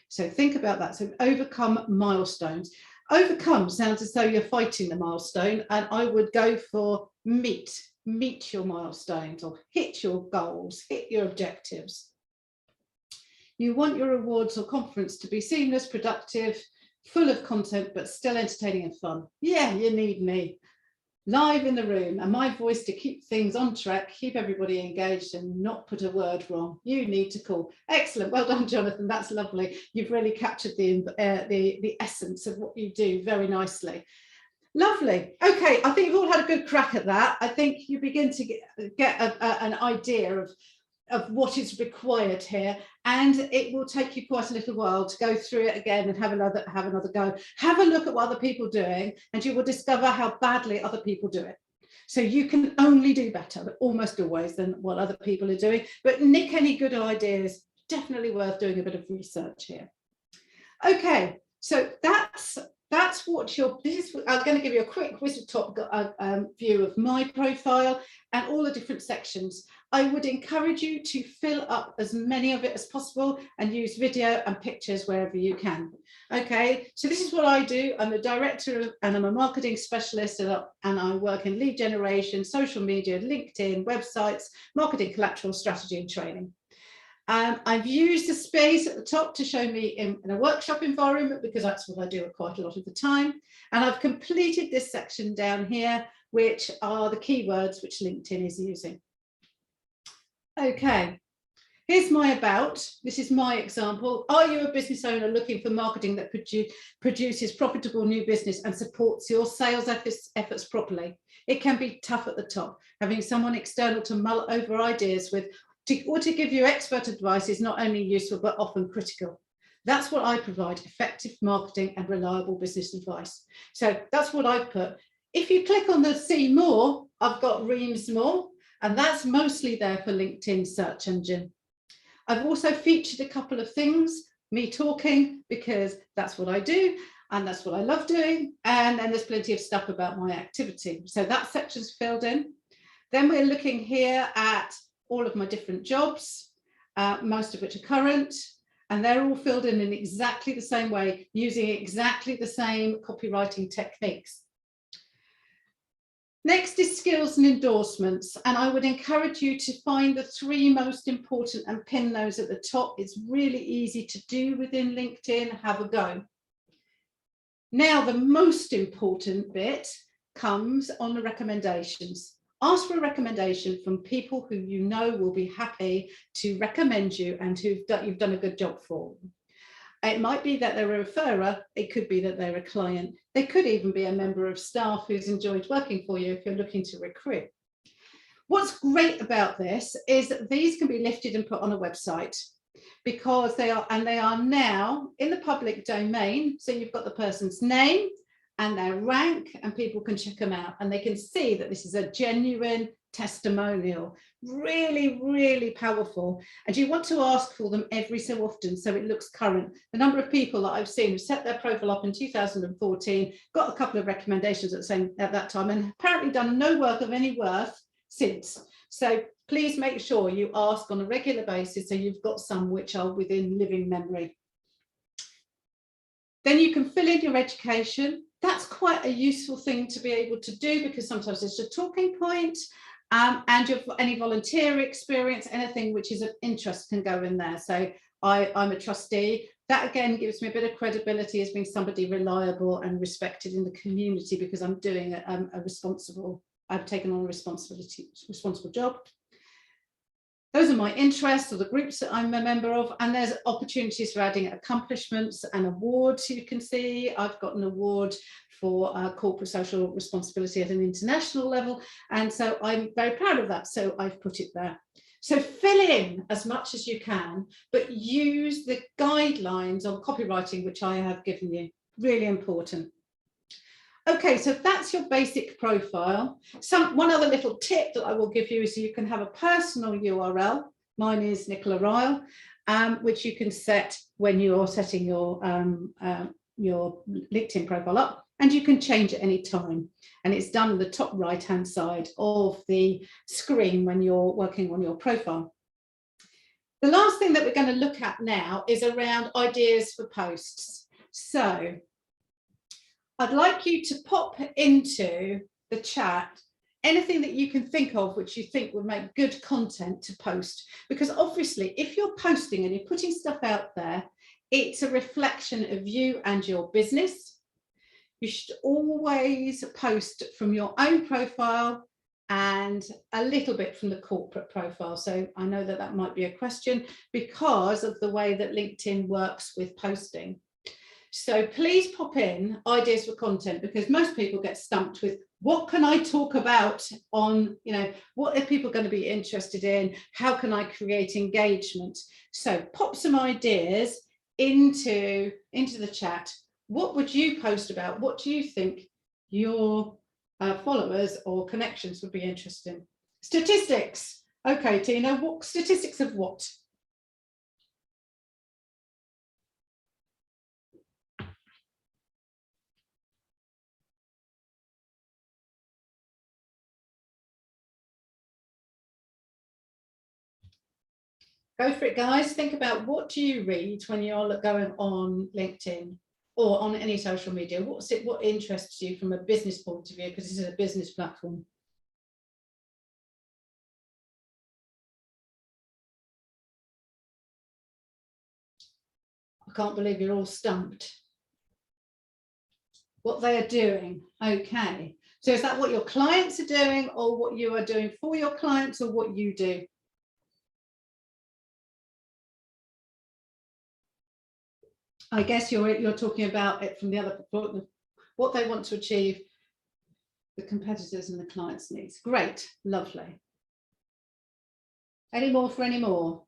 So think about that. So overcome milestones. Overcome sounds as though you're fighting the milestone, and I would go for meet your milestones, or hit your goals, hit your objectives. You want your awards or conference to be seamless, productive, full of content, but still entertaining and fun. Yeah, you need me live in the room and my voice to keep things on track, keep everybody engaged and not put a word wrong. You need to call. Excellent. Well done, Jonathan. That's lovely. You've really captured the essence of what you do very nicely. Lovely. Okay, I think you've all had a good crack at that. I think you begin to get an idea of what is required here, and it will take you quite a little while to go through it again and have another go. Have a look at what other people are doing, and you will discover how badly other people do it. So you can only do better, almost always, than what other people are doing. But nick any good ideas. Definitely worth doing a bit of research here. Okay, so that's what I'm going to give you a quick whistle-top view of my profile and all the different sections. I would encourage you to fill up as many of it as possible and use video and pictures wherever you can. Okay, so this is what I do. I'm a director and I'm a marketing specialist, and I work in lead generation, social media, LinkedIn, websites, marketing collateral, strategy and training. I've used the space at the top to show me in a workshop environment, because that's what I do quite a lot of the time. And I've completed this section down here, which are the keywords which LinkedIn is using. Okay, here's my about. This is my example. Are you a business owner looking for marketing that produces profitable new business and supports your sales efforts properly? It can be tough at the top. Having someone external to mull over ideas with or to give you expert advice is not only useful, but often critical. That's what I provide: effective marketing and reliable business advice. So that's what I've put. If you click on the see more, I've got reams more, and that's mostly there for LinkedIn search engine. I've also featured a couple of things, me talking, because that's what I do and that's what I love doing. And then there's plenty of stuff about my activity. So that section's filled in. Then we're looking here at all of my different jobs, most of which are current, and they're all filled in exactly the same way, using exactly the same copywriting techniques. Next is skills and endorsements, and I would encourage you to find the 3 most important and pin those at the top. It's really easy to do within LinkedIn. Have a go. Now, the most important bit comes on the recommendations. Ask for a recommendation from people who you know will be happy to recommend you and you've done a good job for. It might be that they're a referrer. It could be that they're a client. They could even be a member of staff who's enjoyed working for you if you're looking to recruit. What's great about this is that these can be lifted and put on a website, because they are now in the public domain. So you've got the person's name and their rank, and people can check them out and they can see that this is a genuine testimonial. Really, really powerful. And you want to ask for them every so often so it looks current. The number of people that I've seen who set their profile up in 2014, got a couple of recommendations at that time, and apparently done no work of any worth since. So please make sure you ask on a regular basis so you've got some which are within living memory. Then you can fill in your education. That's quite a useful thing to be able to do because sometimes it's a talking point. And any volunteer experience, anything which is of interest can go in there. So I'm a trustee. That again gives me a bit of credibility as being somebody reliable and respected in the community because I'm doing I've taken on a responsible job. Those are my interests or the groups that I'm a member of, and there's opportunities for adding accomplishments and awards. You can see I've got an award for corporate social responsibility at an international level, and so I'm very proud of that, so I've put it there. So fill in as much as you can, but use the guidelines on copywriting which I have given you. Really important. Okay, so that's your basic profile. One other little tip that I will give you is you can have a personal URL. Mine is Nicola Ryle, which you can set when you're setting your LinkedIn profile up, and you can change at any time. And it's done on the top right-hand side of the screen when you're working on your profile. The last thing that we're going to look at now is around ideas for posts. So I'd like you to pop into the chat anything that you can think of which you think would make good content to post, because obviously if you're posting and you're putting stuff out there, it's a reflection of you and your business. You should always post from your own profile and a little bit from the corporate profile. So I know that that might be a question because of the way that LinkedIn works with posting. So please pop in ideas for content, because most people get stumped with what can I talk about on, what are people going to be interested in? How can I create engagement? So pop some ideas into the chat. What would you post about? What do you think your followers or connections would be interested in? Statistics. Okay, Tina, what statistics of what? Go for it, guys. Think about what do you read when you're going on LinkedIn or on any social media. What interests you from a business point of view, because this is a business platform. I can't believe you're all stumped. What they are doing. Okay. So is that what your clients are doing, or what you are doing for your clients, or what you do? I guess you're talking about it from the other, what they want to achieve, the competitors and the clients' needs. Great, lovely. Any more for any more?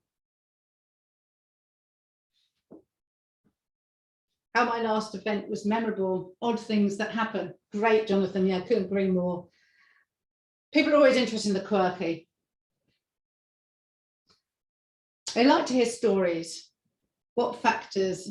How my last event was memorable, odd things that happen. Great, Jonathan. Yeah, couldn't agree more. People are always interested in the quirky. They like to hear stories. What factors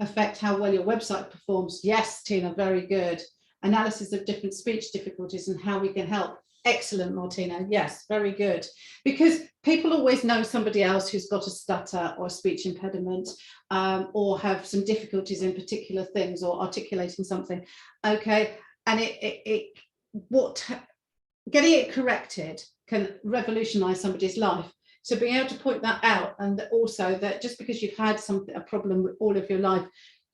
affect how well your website performs? Yes, Tina, very good. Analysis of different speech difficulties and how we can help. Excellent, Martina. Yes, very good. Because people always know somebody else who's got a stutter or a speech impediment, or have some difficulties in particular things or articulating something. Okay, and getting it corrected can revolutionize somebody's life. So being able to point that out, and also that just because you've had a problem with all of your life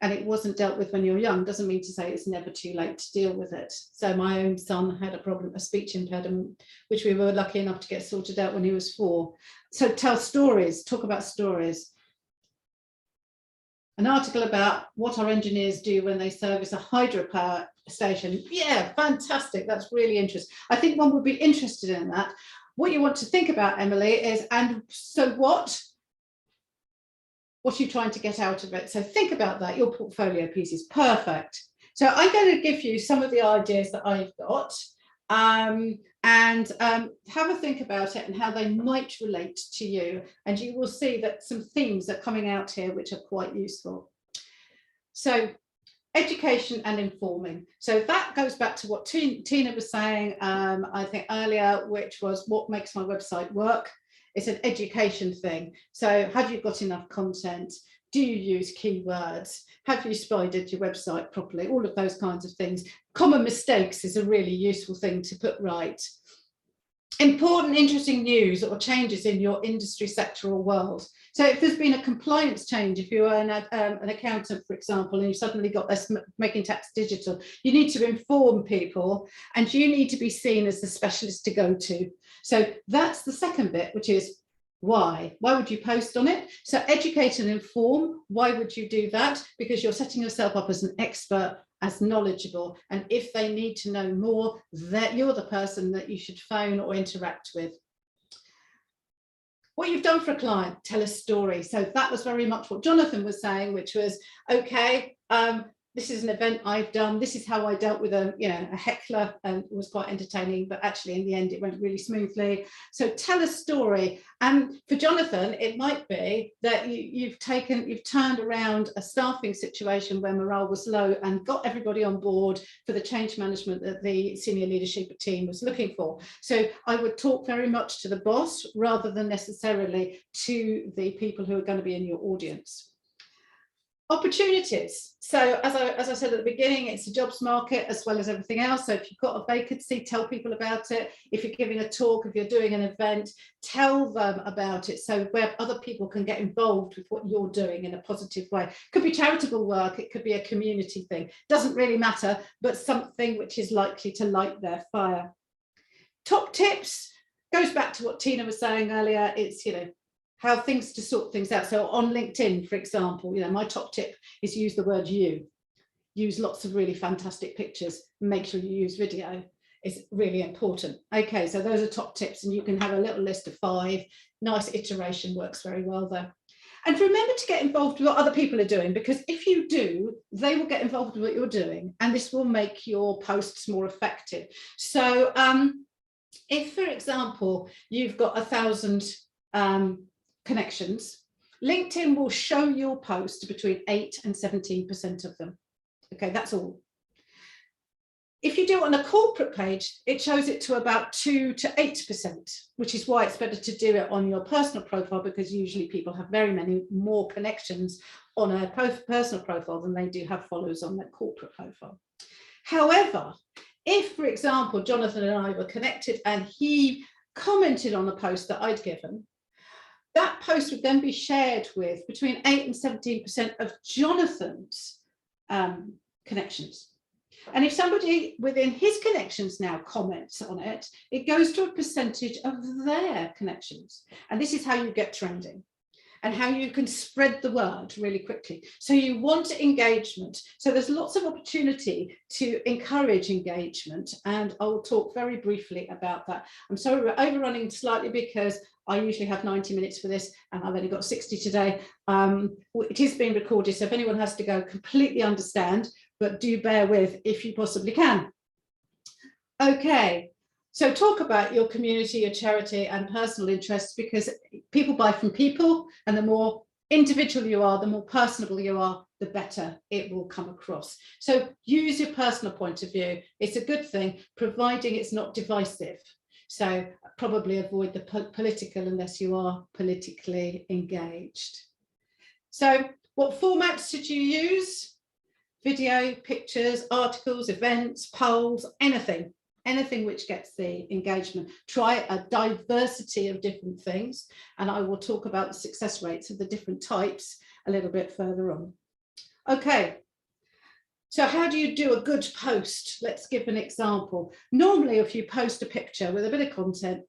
and it wasn't dealt with when you're young, doesn't mean to say it's never too late to deal with it. So my own son had a speech impediment, which we were lucky enough to get sorted out when he was 4. So tell stories, talk about stories. An article about what our engineers do when they service a hydropower station. Yeah, fantastic. That's really interesting. I think one would be interested in that. What you want to think about, Emily, is, and so what are you trying to get out of it? So think about that. Your portfolio piece is perfect. So I'm going to give you some of the ideas that I've got. And and have a think about it and how they might relate to you. And you will see that some themes are coming out here which are quite useful. So education and informing. So that goes back to what Tina was saying, I think earlier, which was what makes my website work. It's an education thing. So have you got enough content? Do you use keywords? Have you spidered your website properly? All of those kinds of things. Common mistakes is a really useful thing to put right. Important, interesting news or changes in your industry, sector or world. So if there's been a compliance change, if you're an accountant, for example, and you suddenly got this making tax digital, you need to inform people and you need to be seen as the specialist to go to. So that's the second bit, which is why? Why would you post on it? So educate and inform. Why would you do that? Because you're setting yourself up as an expert, as knowledgeable, and if they need to know more, that you're the person that you should phone or interact with. What you've done for a client, tell a story. So that was very much what Jonathan was saying, which was, okay, this is an event I've done. This is how I dealt with a heckler, and it was quite entertaining, but actually in the end it went really smoothly. So tell a story. And for Jonathan, it might be that you've turned around a staffing situation where morale was low and got everybody on board for the change management that the senior leadership team was looking for. So I would talk very much to the boss rather than necessarily to the people who are going to be in your audience. Opportunities. So as I said at the beginning, it's a jobs market as well as everything else. So if you've got a vacancy, tell people about it. If you're giving a talk, if you're doing an event, tell them about it, so where other people can get involved with what you're doing in a positive way. It could be charitable work, it could be a community thing, doesn't really matter, but something which is likely to light their fire. Top tips goes back to what Tina was saying earlier. It's, how things to sort things out. So on LinkedIn, for example, my top tip is use the word you. Use lots of really fantastic pictures. Make sure you use video. It's really important. Okay, so those are top tips, and you can have a little list of 5. Nice iteration works very well there. And remember to get involved with what other people are doing, because if you do, they will get involved with what you're doing, and this will make your posts more effective. So if, for example, you've got 1,000 connections, LinkedIn will show your post between 8 and 17% of them. Okay, that's all. If you do it on a corporate page, it shows it to about 2 to 8%, which is why it's better to do it on your personal profile, because usually people have very many more connections on a personal profile than they do have followers on their corporate profile. However, if, for example, Jonathan and I were connected and he commented on the post that I'd given, that post would then be shared with between 8 and 17% of Jonathan's connections. And if somebody within his connections now comments on it, it goes to a percentage of their connections. And this is how you get trending and how you can spread the word really quickly. So you want engagement. So there's lots of opportunity to encourage engagement. And I'll talk very briefly about that. I'm sorry, we're overrunning slightly because I usually have 90 minutes for this, and I've only got 60 today. It is being recorded, so if anyone has to go, completely understand, but do bear with if you possibly can. Okay, so talk about your community, your charity and personal interests, because people buy from people, and the more individual you are, the more personable you are, the better it will come across. So use your personal point of view. It's a good thing, providing it's not divisive. So probably avoid the political unless you are politically engaged. So what formats did you use? Video, pictures, articles, events, polls, anything which gets the engagement. Try a diversity of different things, and I will talk about the success rates of the different types a little bit further on. Okay. So how do you do a good post? Let's give an example. Normally, if you post a picture with a bit of content,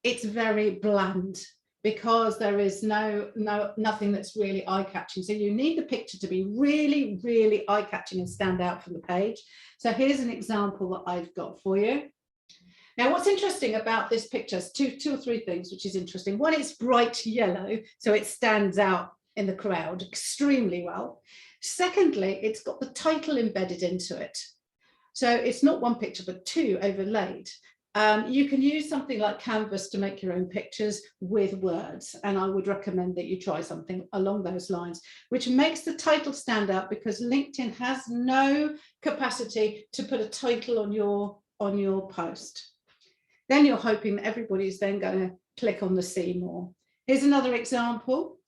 it's very bland because there is nothing that's really eye-catching. So you need the picture to be really, really eye-catching and stand out from the page. So here's an example that I've got for you. Now, what's interesting about this picture is two or three things, which is interesting. One, it's bright yellow, so it stands out in the crowd extremely well. Secondly, it's got the title embedded into it. So it's not one picture, but 2 overlaid. You can use something like Canvas to make your own pictures with words, and I would recommend that you try something along those lines, which makes the title stand out, because LinkedIn has no capacity to put a title on your post. Then you're hoping that everybody's then going to click on the see more. Here's another example.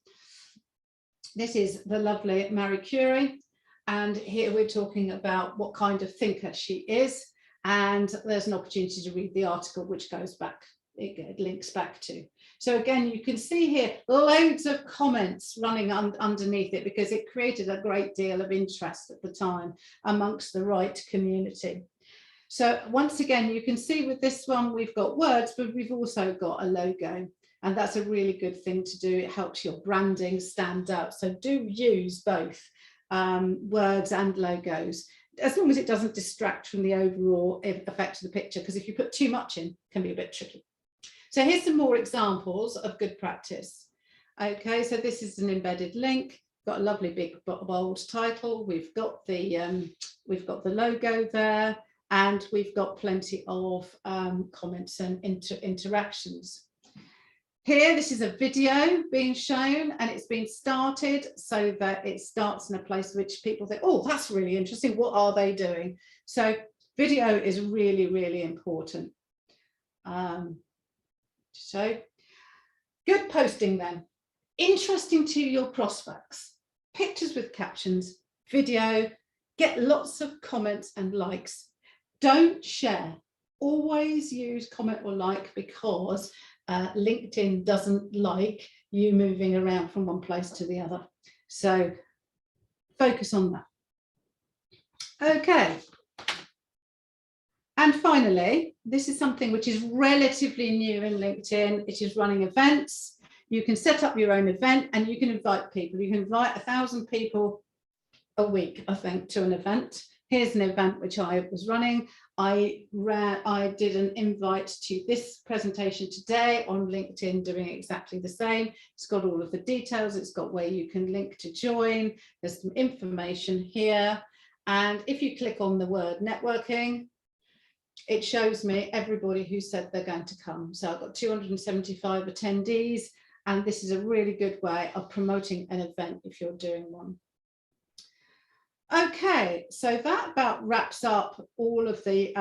This is the lovely Marie Curie, and here we're talking about what kind of thinker she is. And there's an opportunity to read the article, which goes back, it links back to. So again, you can see here loads of comments running underneath it, because it created a great deal of interest at the time amongst the right community. So once again, you can see with this one, we've got words, but we've also got a logo. And that's a really good thing to do. It helps your branding stand out. So do use both words and logos, as long as it doesn't distract from the overall effect of the picture, because if you put too much in, it can be a bit tricky. So here's some more examples of good practice. Okay, so this is an embedded link, got a lovely big bold title. We've got the logo there, and we've got plenty of comments and interactions. Here, this is a video being shown, and it's been started so that it starts in a place which people think, oh, that's really interesting. What are they doing? So video is really, really important. So good posting then. Interesting to your prospects. Pictures with captions, video, get lots of comments and likes. Don't share. Always use comment or like, because LinkedIn doesn't like you moving around from one place to the other. So focus on that. Okay. And finally, this is something which is relatively new in LinkedIn. It is running events. You can set up your own event, and you can invite people. You can invite 1,000 people a week, I think, to an event. Here's an event which I was running. I did an invite to this presentation today on LinkedIn, doing exactly the same. It's got all of the details. It's got where you can link to join. There's some information here. And if you click on the word networking, it shows me everybody who said they're going to come. So I've got 275 attendees, and this is a really good way of promoting an event if you're doing one. Okay, so that about wraps up all of the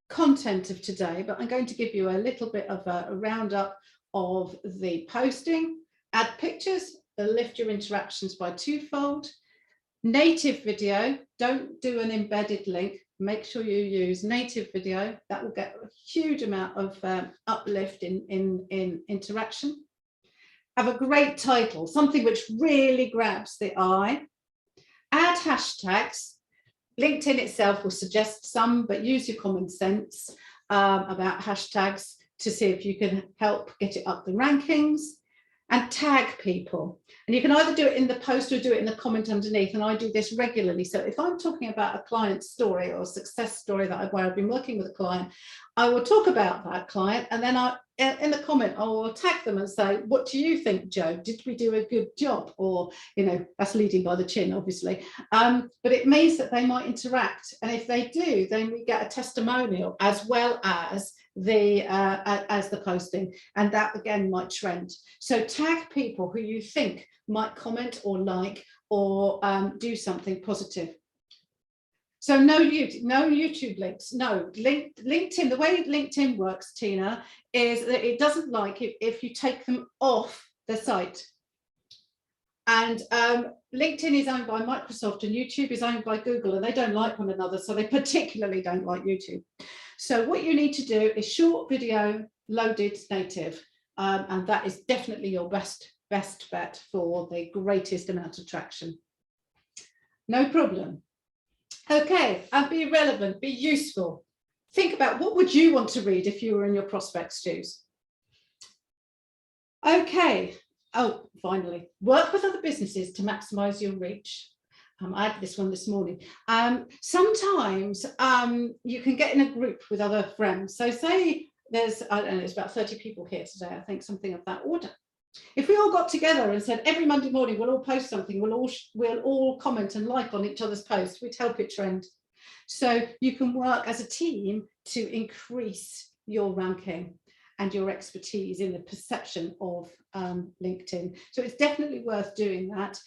content of today, but I'm going to give you a little bit of a roundup of the posting. Add pictures, lift your interactions by twofold. Native video, don't do an embedded link. Make sure you use native video. That will get a huge amount of uplift in interaction. Have a great title, something which really grabs the eye. Add hashtags. LinkedIn itself will suggest some, but use your common sense about hashtags to see if you can help get it up the rankings. And tag people. And you can either do it in the post or do it in the comment underneath. And I do this regularly. So if I'm talking about a client story or a success story where I've been working with a client, I will talk about that client, and then in the comment, I will tag them and say, what do you think, Joe? Did we do a good job? Or, you know, that's leading by the chin, obviously. But it means that they might interact. And if they do, then we get a testimonial as well as the posting. And that, again, might trend. So tag people who you think might comment or like or do something positive. So no YouTube links, no. LinkedIn, the way LinkedIn works, Tina, is that it doesn't like it if you take them off the site. And LinkedIn is owned by Microsoft and YouTube is owned by Google, and they don't like one another, so they particularly don't like YouTube. So what you need to do is short video loaded native, and that is definitely your best bet for the greatest amount of traction. No problem. Okay, and be relevant, be useful. Think about what would you want to read if you were in your prospect's shoes. Okay, oh, finally, work with other businesses to maximize your reach. I had this one this morning. Sometimes you can get in a group with other friends. So say there's, I don't know, there's about 30 people here today, I think, something of that order. If we all got together and said every Monday morning we'll all post something, we'll all comment and like on each other's posts, we'd help it trend. So you can work as a team to increase your ranking and your expertise in the perception of LinkedIn. So it's definitely worth doing that,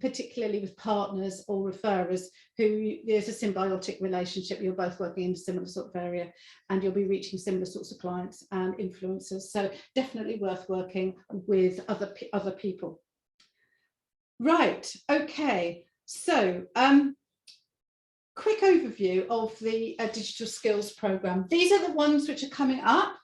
particularly with partners or referrers who there's a symbiotic relationship. You're both working in a similar sort of area and you'll be reaching similar sorts of clients and influencers. So definitely worth working with other people. Right, okay. So quick overview of the digital skills program. These are the ones which are coming up.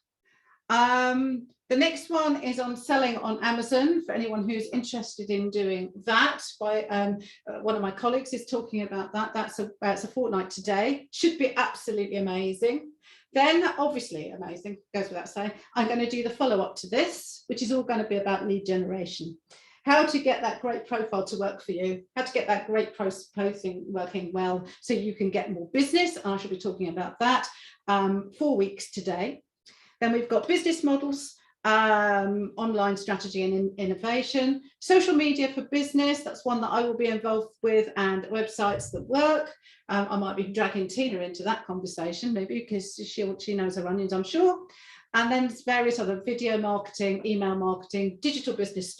The next one is on selling on Amazon for anyone who's interested in doing that. One of my colleagues is talking about that. That's a fortnight today. Should be absolutely amazing. Then obviously amazing, goes without saying, I'm going to do the follow-up to this, which is all going to be about lead generation. How to get that great profile to work for you, how to get that great posting working well so you can get more business. I shall be talking about that 4 weeks today. Then we've got business models, online strategy and innovation, social media for business, that's one that I will be involved with, and websites that work. I might be dragging Tina into that conversation, maybe because she knows her onions, I'm sure. And then various other video marketing, email marketing, digital business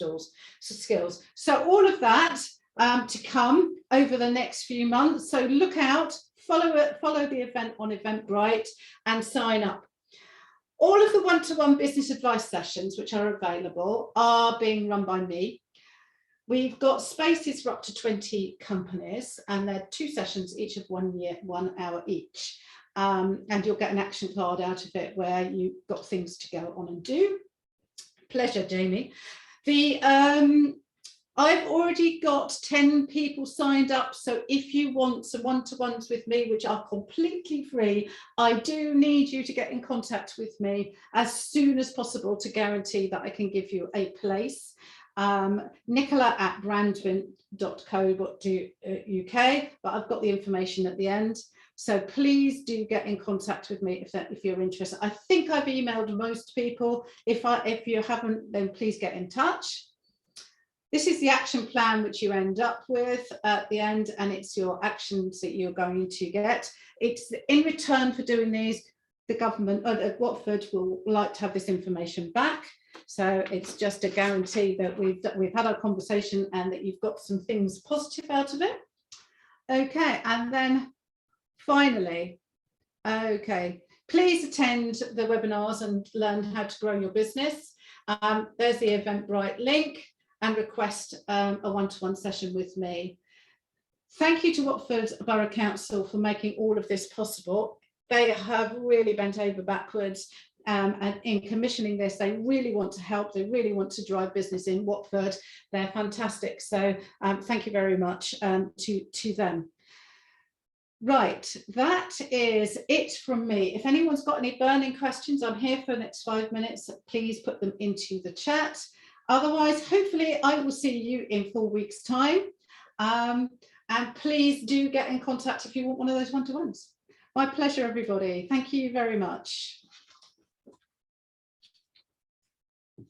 skills. So all of that to come over the next few months. So look out, follow the event on Eventbrite and sign up. All of the one-to-one business advice sessions which are available are being run by me. We've got spaces for up to 20 companies and they're 2 sessions each of 1 hour each. And you'll get an action card out of it where you've got things to go on and do. Pleasure, Jamie. I've already got 10 people signed up, so if you want some one-to-ones with me, which are completely free, I do need you to get in contact with me as soon as possible to guarantee that I can give you a place. nicola@brandwin.co.uk, but I've got the information at the end. So please do get in contact with me if you're interested. I think I've emailed most people. If you haven't, then please get in touch. This is the action plan which you end up with at the end, and it's your actions that you're going to get. It's in return for doing these, the government at Watford will like to have this information back. So it's just a guarantee that we've had our conversation and that you've got some things positive out of it. Okay, and then finally, okay, please attend the webinars and learn how to grow your business. There's the Eventbrite link, and request a one-to-one session with me. Thank you to Watford Borough Council for making all of this possible. They have really bent over backwards and in commissioning this. They really want to help. They really want to drive business in Watford. They're fantastic. So thank you very much to them. Right, that is it from me. If anyone's got any burning questions, I'm here for the next 5 minutes. Please put them into the chat. Otherwise, hopefully I will see you in 4 weeks' time. And please do get in contact if you want one of those one-to-ones. My pleasure, everybody. Thank you very much.